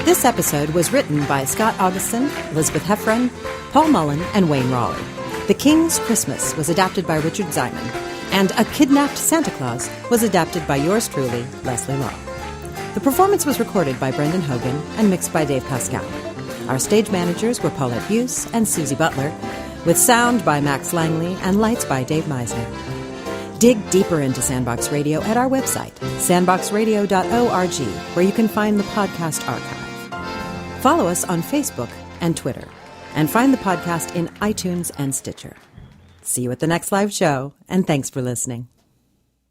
This episode was written by Scott Augustson, Elizabeth Heffron, Paul Mullin, and Wayne Rawley. The King's Christmas was adapted by Richard Ziman, and A Kidnapped Santa Claus was adapted by yours truly, Leslie Law. The performance was recorded by Brendan Hogan and mixed by Dave Pascal. Our stage managers were Paulette Buse and Susie Butler, with sound by Max Langley and lights by Dave Meisner. Dig deeper into Sandbox Radio at our website, sandboxradio.org, where you can find the podcast archive. Follow us on Facebook and Twitter, and find the podcast in iTunes and Stitcher. See you at the next live show, and thanks for listening.